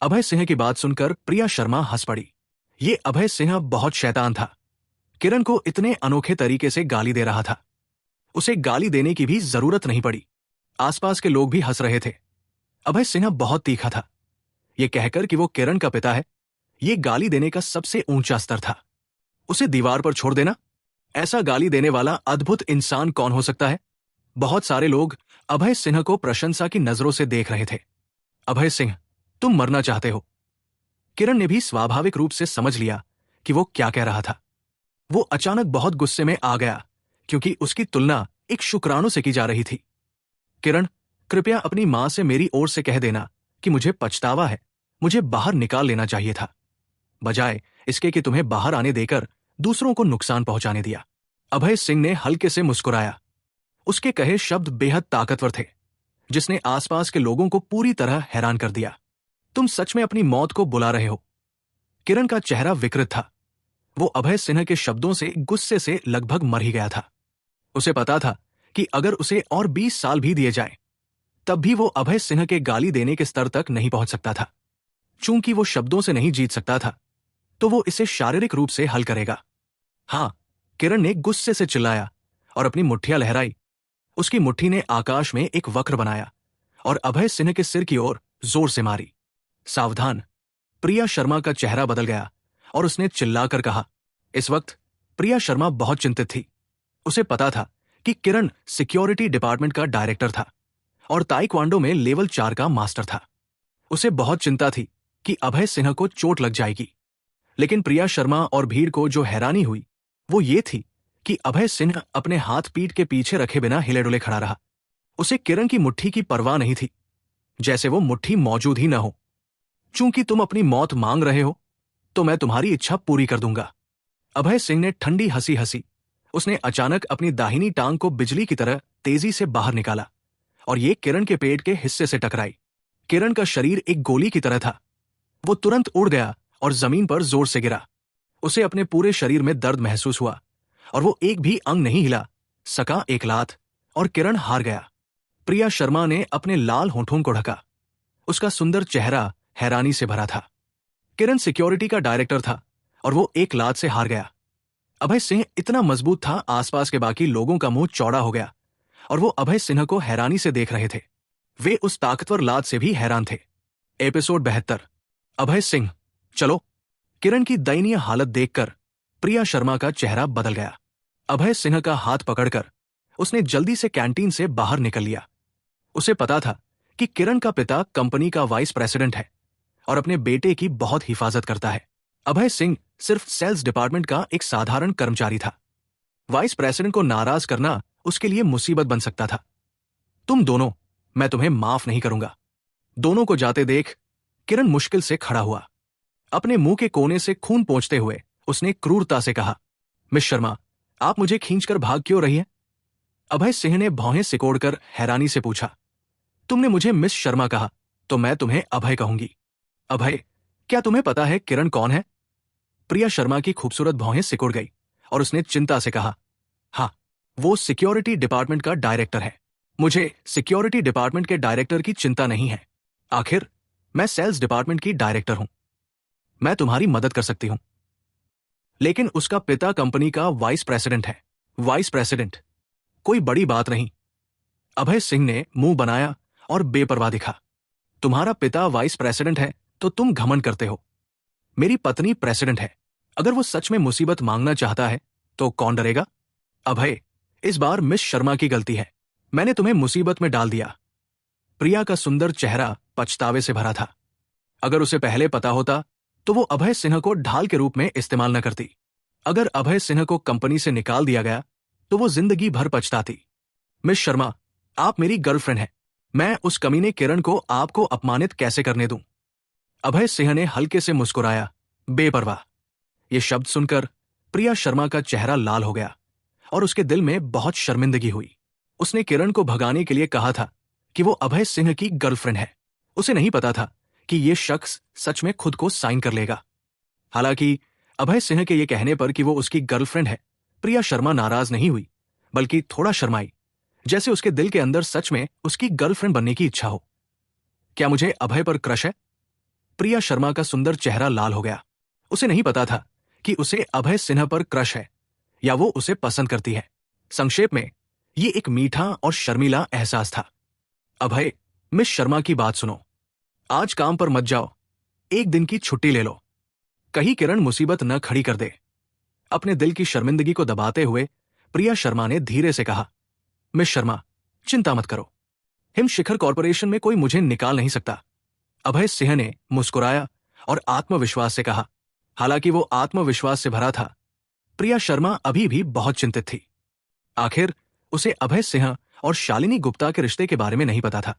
अभय सिंह की बात सुनकर प्रिया शर्मा हंस पड़ी। ये अभय सिंह बहुत शैतान था। किरण को इतने अनोखे तरीके से गाली दे रहा था। उसे गाली देने की भी जरूरत नहीं पड़ी। आसपास के लोग भी हंस रहे थे। अभय सिन्हा बहुत तीखा था। यह कहकर कि वो किरण का पिता है, यह गाली देने का सबसे ऊंचा स्तर था। उसे दीवार पर छोड़ देना? ऐसा गाली देने वाला अद्भुत इंसान कौन हो सकता है? बहुत सारे लोग अभय सिन्हा को प्रशंसा की नजरों से देख रहे थे। अभय सिंह, तुम मरना चाहते हो। किरण ने भी स्वाभाविक रूप से समझ लिया कि वो क्या कह रहा था। वो अचानक बहुत गुस्से में आ गया क्योंकि उसकी तुलना एक शुक्राणु से की जा रही थी। किरण, कृपया अपनी मां से मेरी ओर से कह देना कि मुझे पछतावा है। मुझे बाहर निकाल लेना चाहिए था, बजाय इसके कि तुम्हें बाहर आने देकर दूसरों को नुकसान पहुंचाने दिया। अभय सिंह ने हल्के से मुस्कुराया। उसके कहे शब्द बेहद ताकतवर थे, जिसने आसपास के लोगों को पूरी तरह हैरान कर दिया। तुम सच में अपनी मौत को बुला रहे हो? किरण का चेहरा विकृत था। वो अभय सिन्हा के शब्दों से गुस्से से लगभग मर ही गया था। उसे पता था कि अगर उसे और 20 साल भी दिए जाए, तब भी वो अभय सिन्हा के गाली देने के स्तर तक नहीं पहुंच सकता था। चूंकि वो शब्दों से नहीं जीत सकता था, तो वो इसे शारीरिक रूप से हल करेगा। हां, किरण ने गुस्से से चिल्लाया और अपनी मुट्ठियां लहराई। उसकी मुट्ठी ने आकाश में एक वक्र बनाया और अभय सिन्हा के सिर की ओर जोर से मारी। सावधान। प्रिया शर्मा का चेहरा बदल गया और उसने चिल्लाकर कहा। इस वक्त प्रिया शर्मा बहुत चिंतित थी। उसे पता था कि किरण सिक्योरिटी डिपार्टमेंट का डायरेक्टर था और ताइक्वांडो में लेवल 4 का मास्टर था। उसे बहुत चिंता थी कि अभय सिन्हा को चोट लग जाएगी। लेकिन प्रिया शर्मा और भीड़ को जो हैरानी हुई वो ये थी कि अभय सिन्हा अपने हाथ पीठ के पीछे रखे बिना हिले डुले खड़ा रहा। उसे किरण की मुट्ठी की परवाह नहीं थी, जैसे वो मुट्ठी मौजूद ही न हो। चूंकि तुम अपनी मौत मांग रहे हो, तो मैं तुम्हारी इच्छा पूरी कर दूंगा। अभय सिंह ने ठंडी हंसी हंसी। उसने अचानक अपनी दाहिनी टांग को बिजली की तरह तेजी से बाहर निकाला और ये किरण के पेट के हिस्से से टकराई। किरण का शरीर एक गोली की तरह था। वो तुरंत उड़ गया और जमीन पर जोर से गिरा। उसे अपने पूरे शरीर में दर्द महसूस हुआ और वो एक भी अंग नहीं हिला सका। एक लात और किरण हार गया। प्रिया शर्मा ने अपने लाल होठों को ढका। उसका सुंदर चेहरा हैरानी से भरा था। किरण सिक्योरिटी का डायरेक्टर था और वो एक लात से हार गया। अभय सिंह इतना मजबूत था, आसपास के बाकी लोगों का मुंह चौड़ा हो गया और वो अभय सिन्हा को हैरानी से देख रहे थे। वे उस ताकतवर लात से भी हैरान थे। एपिसोड 72। अभय सिंह, चलो। किरण की दयनीय हालत देखकर प्रिया शर्मा का चेहरा बदल गया। अभय सिन्हा का हाथ पकड़कर उसने जल्दी से कैंटीन से बाहर निकल लिया। उसे पता था कि किरण का पिता कंपनी का वाइस प्रेसिडेंट है और अपने बेटे की बहुत हिफाजत करता है। अभय सिंह सिर्फ सेल्स डिपार्टमेंट का एक साधारण कर्मचारी था। वाइस प्रेसिडेंट को नाराज करना उसके लिए मुसीबत बन सकता था। तुम दोनों, मैं तुम्हें माफ नहीं करूंगा। दोनों को जाते देख किरण मुश्किल से खड़ा हुआ। अपने मुंह के कोने से खून पोंछते हुए उसने क्रूरता से कहा, मिस शर्मा, आप मुझे खींचकर भाग क्यों रही हैं? अभय सिंह ने भौहें सिकोड़कर हैरानी से पूछा। तुमने मुझे मिस शर्मा कहा, तो मैं तुम्हें अभय कहूंगी। अभय, क्या तुम्हें पता है किरण कौन है? प्रिया शर्मा की खूबसूरत भौहें सिकुड़ गई और उसने चिंता से कहा, हाँ, वो सिक्योरिटी डिपार्टमेंट का डायरेक्टर है। मुझे सिक्योरिटी डिपार्टमेंट के डायरेक्टर की चिंता नहीं है। आखिर मैं सेल्स डिपार्टमेंट की डायरेक्टर हूं। मैं तुम्हारी मदद कर सकती हूं। लेकिन उसका पिता कंपनी का वाइस प्रेसिडेंट है। Vice president? कोई बड़ी बात नहीं। अभय सिंह ने मुंह बनाया और बेपरवाह दिखा। तुम्हारा पिता वाइस प्रेसिडेंट है तो तुम घमंड करते हो। मेरी पत्नी प्रेसिडेंट है। अगर वो सच में मुसीबत मांगना चाहता है तो कौन डरेगा? अभय, इस बार मिस शर्मा की गलती है। मैंने तुम्हें मुसीबत में डाल दिया। प्रिया का सुंदर चेहरा पछतावे से भरा था। अगर उसे पहले पता होता तो वो अभय सिन्हा को ढाल के रूप में इस्तेमाल न करती। अगर अभय सिन्हा को कंपनी से निकाल दिया गया तो वो जिंदगी भर पछताती। मिस शर्मा, आप मेरी गर्लफ्रेंड हैं। मैं उस कमीने किरण को आपको अपमानित कैसे करने दूं? अभय सिंह ने हल्के से मुस्कुराया, बेपरवाह। ये शब्द सुनकर प्रिया शर्मा का चेहरा लाल हो गया और उसके दिल में बहुत शर्मिंदगी हुई। उसने किरण को भगाने के लिए कहा था कि वो अभय सिंह की गर्लफ्रेंड है। उसे नहीं पता था कि ये शख्स सच में खुद को साइन कर लेगा। हालांकि अभय सिंह के ये कहने पर कि वो उसकी गर्लफ्रेंड है, प्रिया शर्मा नाराज नहीं हुई, बल्कि थोड़ा शर्माई, जैसे उसके दिल के अंदर सच में उसकी गर्लफ्रेंड बनने की इच्छा हो। क्या मुझे अभय पर क्रश है? प्रिया शर्मा का सुंदर चेहरा लाल हो गया। उसे नहीं पता था कि उसे अभय सिन्हा पर क्रश है या वो उसे पसंद करती है। संक्षेप में, ये एक मीठा और शर्मीला एहसास था। अभय, मिस शर्मा की बात सुनो। आज काम पर मत जाओ, एक दिन की छुट्टी ले लो। कहीं किरण मुसीबत न खड़ी कर दे। अपने दिल की शर्मिंदगी को दबाते हुए प्रिया शर्मा ने धीरे से कहा, मिस शर्मा, चिंता मत करो। हिम शिखर कॉरपोरेशन में कोई मुझे निकाल नहीं सकता। अभय सिंह ने मुस्कुराया और आत्मविश्वास से कहा। हालांकि वो आत्मविश्वास से भरा था, प्रिया शर्मा अभी भी बहुत चिंतित थी। आखिर उसे अभय सिंह और शालिनी गुप्ता के रिश्ते के बारे में नहीं पता था।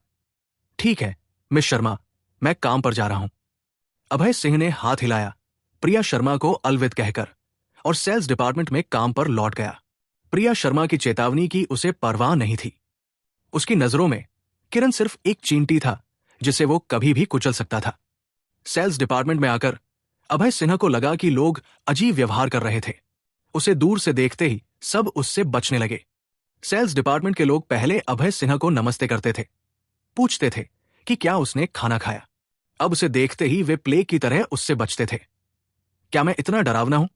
ठीक है मिस शर्मा, मैं काम पर जा रहा हूं। अभय सिंह ने हाथ हिलाया प्रिया शर्मा को अलविदा कहकर और सेल्स डिपार्टमेंट में काम पर लौट गया। प्रिया शर्मा की चेतावनी की उसे परवाह नहीं थी। उसकी नजरों में किरण सिर्फ एक चींटी था जिसे वो कभी भी कुचल सकता था। सेल्स डिपार्टमेंट में आकर अभय सिन्हा को लगा कि लोग अजीब व्यवहार कर रहे थे। उसे दूर से देखते ही सब उससे बचने लगे। सेल्स डिपार्टमेंट के लोग पहले अभय सिन्हा को नमस्ते करते थे, पूछते थे कि क्या उसने खाना खाया। अब उसे देखते ही वे प्लेग की तरह उससे बचते थे। क्या मैं इतना डरावना हूं?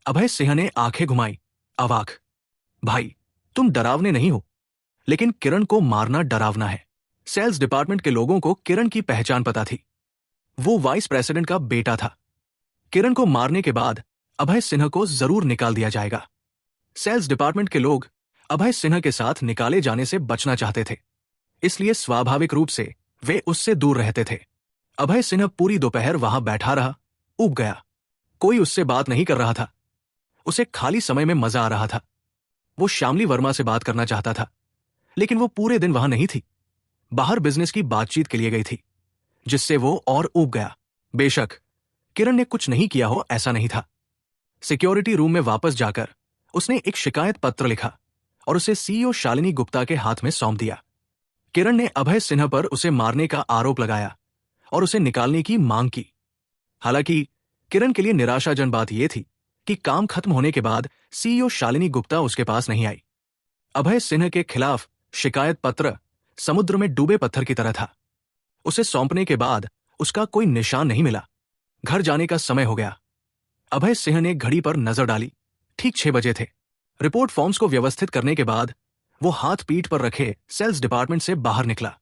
अभय सिंह ने आंखें घुमाई, अवाक। भाई, तुम डरावने नहीं हो, लेकिन किरण को मारना डरावना है। सेल्स डिपार्टमेंट के लोगों को किरण की पहचान पता थी। वो वाइस प्रेसिडेंट का बेटा था। किरण को मारने के बाद अभय सिन्हा को जरूर निकाल दिया जाएगा। सेल्स डिपार्टमेंट के लोग अभय सिन्हा के साथ निकाले जाने से बचना चाहते थे, इसलिए स्वाभाविक रूप से वे उससे दूर रहते थे। अभय सिन्हा पूरी दोपहर वहां बैठा रहा, ऊब गया। कोई उससे बात नहीं कर रहा था। उसे खाली समय में मजा आ रहा था। वो श्यामली वर्मा से बात करना चाहता था, लेकिन वो पूरे दिन वहां नहीं थी। बाहर बिजनेस की बातचीत के लिए गई थी, जिससे वो और ऊब गया। बेशक किरण ने कुछ नहीं किया हो ऐसा नहीं था। सिक्योरिटी रूम में वापस जाकर उसने एक शिकायत पत्र लिखा और उसे सीईओ शालिनी गुप्ता के हाथ में सौंप दिया। किरण ने अभय सिन्हा पर उसे मारने का आरोप लगाया और उसे निकालने की मांग की। हालांकि किरण के लिए निराशाजनक बात यह थी कि काम खत्म होने के बाद सीईओ शालिनी गुप्ता उसके पास नहीं आई। अभय सिन्हा के खिलाफ शिकायत पत्र समुद्र में डूबे पत्थर की तरह था। उसे सौंपने के बाद उसका कोई निशान नहीं मिला। घर जाने का समय हो गया। अभय सिंह ने घड़ी पर नजर डाली। ठीक 6 बजे थे। रिपोर्ट फॉर्म्स को व्यवस्थित करने के बाद वो हाथ पीठ पर रखे सेल्स डिपार्टमेंट से बाहर निकला।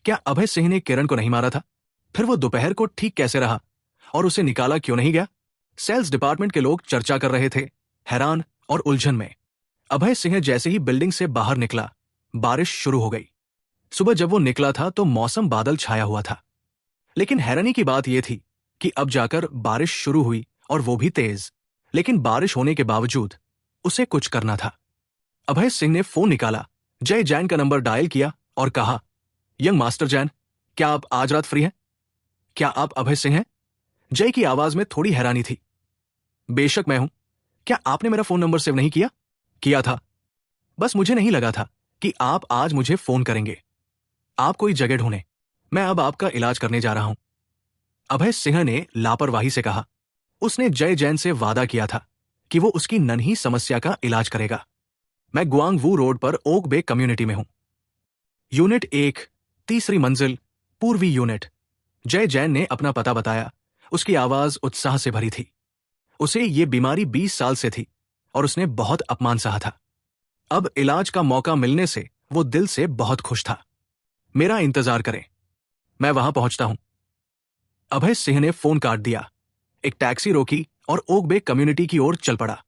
क्या अभय सिंह ने किरण को नहीं मारा था? फिर वो दोपहर को ठीक कैसे रहा और उसे निकाला क्यों नहीं गया? सेल्स डिपार्टमेंट के लोग चर्चा कर रहे थे, हैरान और उलझन में। अभय सिंह जैसे ही बिल्डिंग से बाहर निकला, बारिश शुरू हो गई। सुबह जब वो निकला था तो मौसम बादल छाया हुआ था, लेकिन हैरानी की बात यह थी कि अब जाकर बारिश शुरू हुई और वो भी तेज। लेकिन बारिश होने के बावजूद उसे कुछ करना था। अभय सिंह ने फोन निकाला, जय जैन का नंबर डायल किया और कहा, यंग मास्टर जैन, क्या आप आज रात फ्री हैं? क्या आप अभय सिंह हैं? जय की आवाज में थोड़ी हैरानी थी। बेशक मैं हूं। क्या आपने मेरा फोन नंबर सेव नहीं किया? किया था, बस मुझे नहीं लगा था कि आप आज मुझे फोन करेंगे। आप कोई जगह ढूंढें, मैं अब आपका इलाज करने जा रहा हूं। अभय सिंह ने लापरवाही से कहा। उसने जय जैन से वादा किया था कि वो उसकी नन्ही समस्या का इलाज करेगा। मैं गुआंगवू रोड पर ओक बे कम्युनिटी में हूं। यूनिट 1, तीसरी मंजिल, पूर्वी यूनिट। जय जैन ने अपना पता बताया। उसकी आवाज उत्साह से भरी थी। उसे ये बीमारी 20 साल से थी और उसने बहुत अपमान सहा था। अब इलाज का मौका मिलने से वो दिल से बहुत खुश था। मेरा इंतजार करें, मैं वहां पहुंचता हूं। अभय सिंह ने फोन काट दिया, एक टैक्सी रोकी और ओक बे कम्युनिटी की ओर चल पड़ा।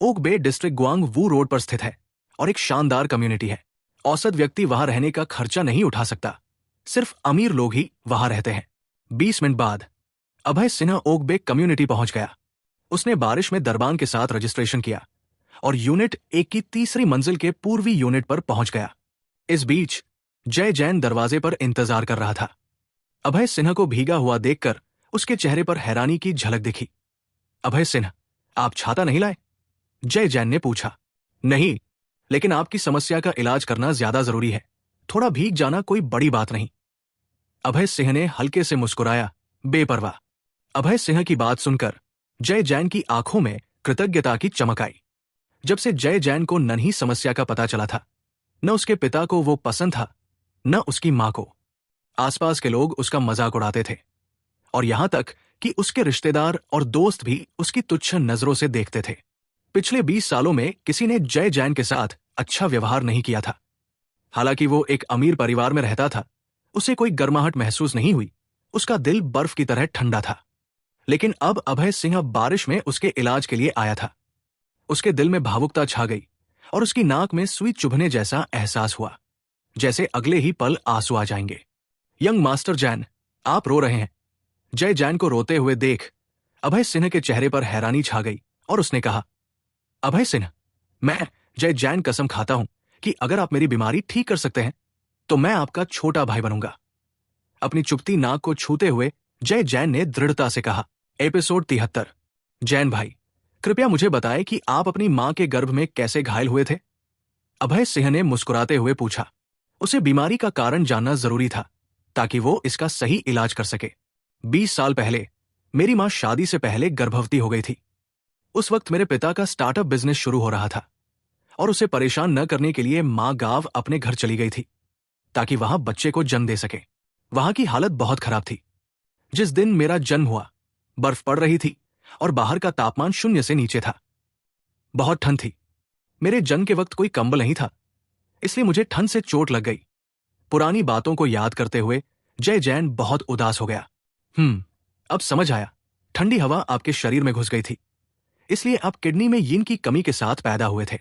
ओक बे डिस्ट्रिक्ट गुआंग वू रोड पर स्थित है और एक शानदार कम्युनिटी है। औसत व्यक्ति वहां रहने का खर्चा नहीं उठा सकता, सिर्फ अमीर लोग ही वहां रहते हैं। 20 मिनट बाद अभय सिन्हा ओक बे कम्युनिटी पहुंच गया। उसने बारिश में दरबान के साथ रजिस्ट्रेशन किया और यूनिट 1 की तीसरी मंजिल के पूर्वी यूनिट पर पहुंच गया। इस बीच जय जैन दरवाजे पर इंतजार कर रहा था। अभय सिन्हा को भीगा हुआ देखकर उसके चेहरे पर हैरानी की झलक दिखी। अभय सिन्हा, आप छाता नहीं लाए? जय जैन ने पूछा। नहीं, लेकिन आपकी समस्या का इलाज करना ज्यादा जरूरी है। थोड़ा भीग जाना कोई बड़ी बात नहीं। अभय सिंह ने हल्के से मुस्कुराया, बेपरवाह। अभय सिंह की बात सुनकर जय जैन की आंखों में कृतज्ञता की चमक आई। जब से जय जैन को नन्ही समस्या का पता चला था, न उसके पिता को वो पसंद था, न उसकी मां को। आसपास के लोग उसका मजाक उड़ाते थे और यहां तक कि उसके रिश्तेदार और दोस्त भी उसकी तुच्छ नजरों से देखते थे। पिछले 20 सालों में किसी ने जय जैन के साथ अच्छा व्यवहार नहीं किया था। हालांकि वो एक अमीर परिवार में रहता था, उसे कोई गर्माहट महसूस नहीं हुई। उसका दिल बर्फ की तरह ठंडा था। लेकिन अब अभय सिंह बारिश में उसके इलाज के लिए आया था। उसके दिल में भावुकता छा गई और उसकी नाक में सुई चुभने जैसा एहसास हुआ, जैसे अगले ही पल आंसू आ जाएंगे। यंग मास्टर जैन, आप रो रहे हैं। जय जैन को रोते हुए देख अभय सिन्हा के चेहरे पर हैरानी छा गई और उसने कहा, अभय सिन्हा, मैं जय जैन कसम खाता हूं कि अगर आप मेरी बीमारी ठीक कर सकते हैं तो मैं आपका छोटा भाई बनूंगा। अपनी चुपती नाक को छूते हुए जय जैन ने दृढ़ता से कहा। एपिसोड 73। जैन भाई, कृपया मुझे बताएं कि आप अपनी मां के गर्भ में कैसे घायल हुए थे? अभय सिंह ने मुस्कुराते हुए पूछा। उसे बीमारी का कारण जानना जरूरी था ताकि वो इसका सही इलाज कर सके। 20 साल पहले मेरी मां शादी से पहले गर्भवती हो गई थी। उस वक्त मेरे पिता का स्टार्टअप बिजनेस शुरू हो रहा था और उसे परेशान न करने के लिए मां गांव अपने घर चली गई थी ताकि वहां बच्चे को जन्म दे सके। वहां की हालत बहुत खराब थी। जिस दिन मेरा जन्म हुआ, बर्फ पड़ रही थी और बाहर का तापमान 0 से नीचे था। बहुत ठंड थी। मेरे जन्म के वक्त कोई कंबल नहीं था, इसलिए मुझे ठंड से चोट लग गई। पुरानी बातों को याद करते हुए जय जैन बहुत उदास हो गया। अब समझ आया, ठंडी हवा आपके शरीर में घुस गई थी, इसलिए आप किडनी में यीन की कमी के साथ पैदा हुए थे।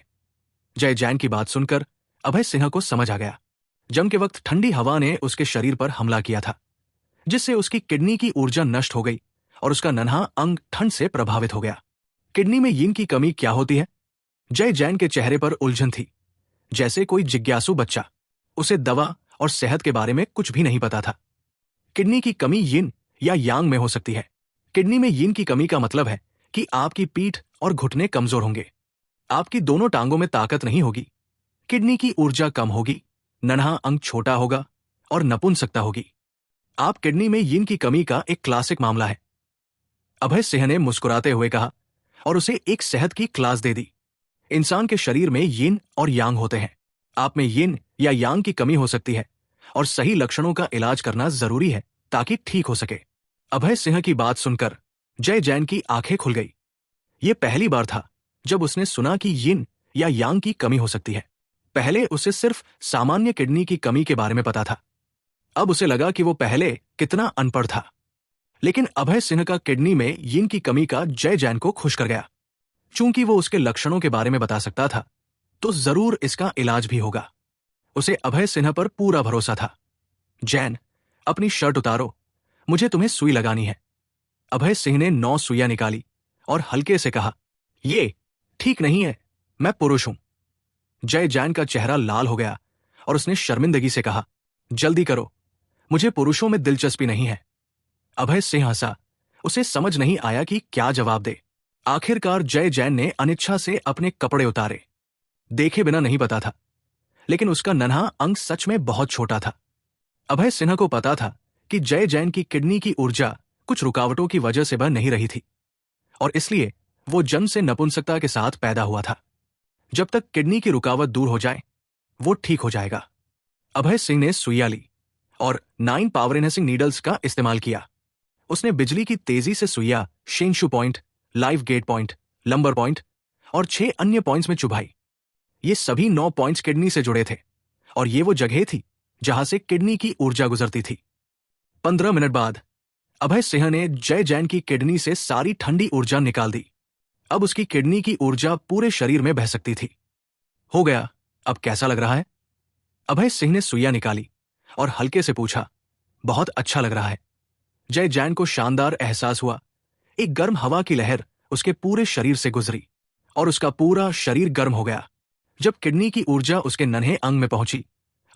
जय जैन की बात सुनकर अभय सिन्हा को समझ आ गया। जन्म के वक्त ठंडी हवा ने उसके शरीर पर हमला किया था, जिससे उसकी किडनी की ऊर्जा नष्ट हो गई और उसका नन्हा अंग ठंड से प्रभावित हो गया। किडनी में यीन की कमी क्या होती है? जय जैन के चेहरे पर उलझन थी, जैसे कोई जिज्ञासु बच्चा। उसे दवा और सेहत के बारे में कुछ भी नहीं पता था। किडनी की कमी यिन या यांग में हो सकती है। किडनी में यिन की कमी का मतलब है कि आपकी पीठ और घुटने कमजोर होंगे, आपकी दोनों टांगों में ताकत नहीं होगी, किडनी की ऊर्जा कम होगी, नन्हा अंग छोटा होगा और नपुंसकता होगी। आप किडनी में यिन की कमी का एक क्लासिक मामला है। अभय सिंह ने मुस्कुराते हुए कहा और उसे एक सेहत की क्लास दे दी। इंसान के शरीर में यिन और यांग होते हैं। आप में यिन या यांग की कमी हो सकती है और सही लक्षणों का इलाज करना जरूरी है ताकि ठीक हो सके। अभय सिंह की बात सुनकर जय जैन की आंखें खुल गई। यह पहली बार था जब उसने सुना कि यिन या यांग की कमी हो सकती है। पहले उसे सिर्फ सामान्य किडनी की कमी के बारे में पता था। अब उसे लगा कि वो पहले कितना अनपढ़ था। लेकिन अभय सिंह का किडनी में यिन की कमी का जय जैन को खुश कर गया। चूंकि वो उसके लक्षणों के बारे में बता सकता था, तो जरूर इसका इलाज भी होगा। उसे अभय सिन्हा पर पूरा भरोसा था। जैन, अपनी शर्ट उतारो, मुझे तुम्हें सुई लगानी है। अभय सिंह ने 9 सुइयां निकाली और हल्के से कहा, ये ठीक नहीं है, मैं पुरुष हूं। जय जैन का चेहरा लाल हो गया और उसने शर्मिंदगी से कहा, जल्दी करो, मुझे पुरुषों में दिलचस्पी नहीं है। अभय सिंह हंसा। उसे समझ नहीं आया कि क्या जवाब दे। आखिरकार जय जैन ने अनिच्छा से अपने कपड़े उतारे। देखे बिना नहीं पता था, लेकिन उसका नन्हा अंग सच में बहुत छोटा था। अभय सिन्हा को पता था कि जय जैन की किडनी की ऊर्जा कुछ रुकावटों की वजह से बन नहीं रही थी और इसलिए वो जन्म से नपुंसकता के साथ पैदा हुआ था। जब तक किडनी की रुकावट दूर हो जाए, वो ठीक हो जाएगा। अभय सिंह ने सुइया ली और 9 पावर एनहेंसिंग नीडल्स का इस्तेमाल किया। उसने बिजली की तेजी से सुइया शेंशु point, life gate point, lumbar point और 6 अन्य पॉइंट्स में चुभाई। ये सभी 9 पॉइंट्स किडनी से जुड़े थे और ये वो जगह थी जहां से किडनी की ऊर्जा गुजरती थी। 15 मिनट बाद अभय सिंह ने जय जैन की किडनी से सारी ठंडी ऊर्जा निकाल दी। अब उसकी किडनी की ऊर्जा पूरे शरीर में बह सकती थी। हो गया, अब कैसा लग रहा है? अभय सिंह ने सुइयां निकाली और हल्के से पूछा। बहुत अच्छा लग रहा है। जय जैन को शानदार एहसास हुआ। एक गर्म हवा की लहर उसके पूरे शरीर से गुजरी और उसका पूरा शरीर गर्म हो गया। जब किडनी की ऊर्जा उसके नन्हे अंग में पहुंची,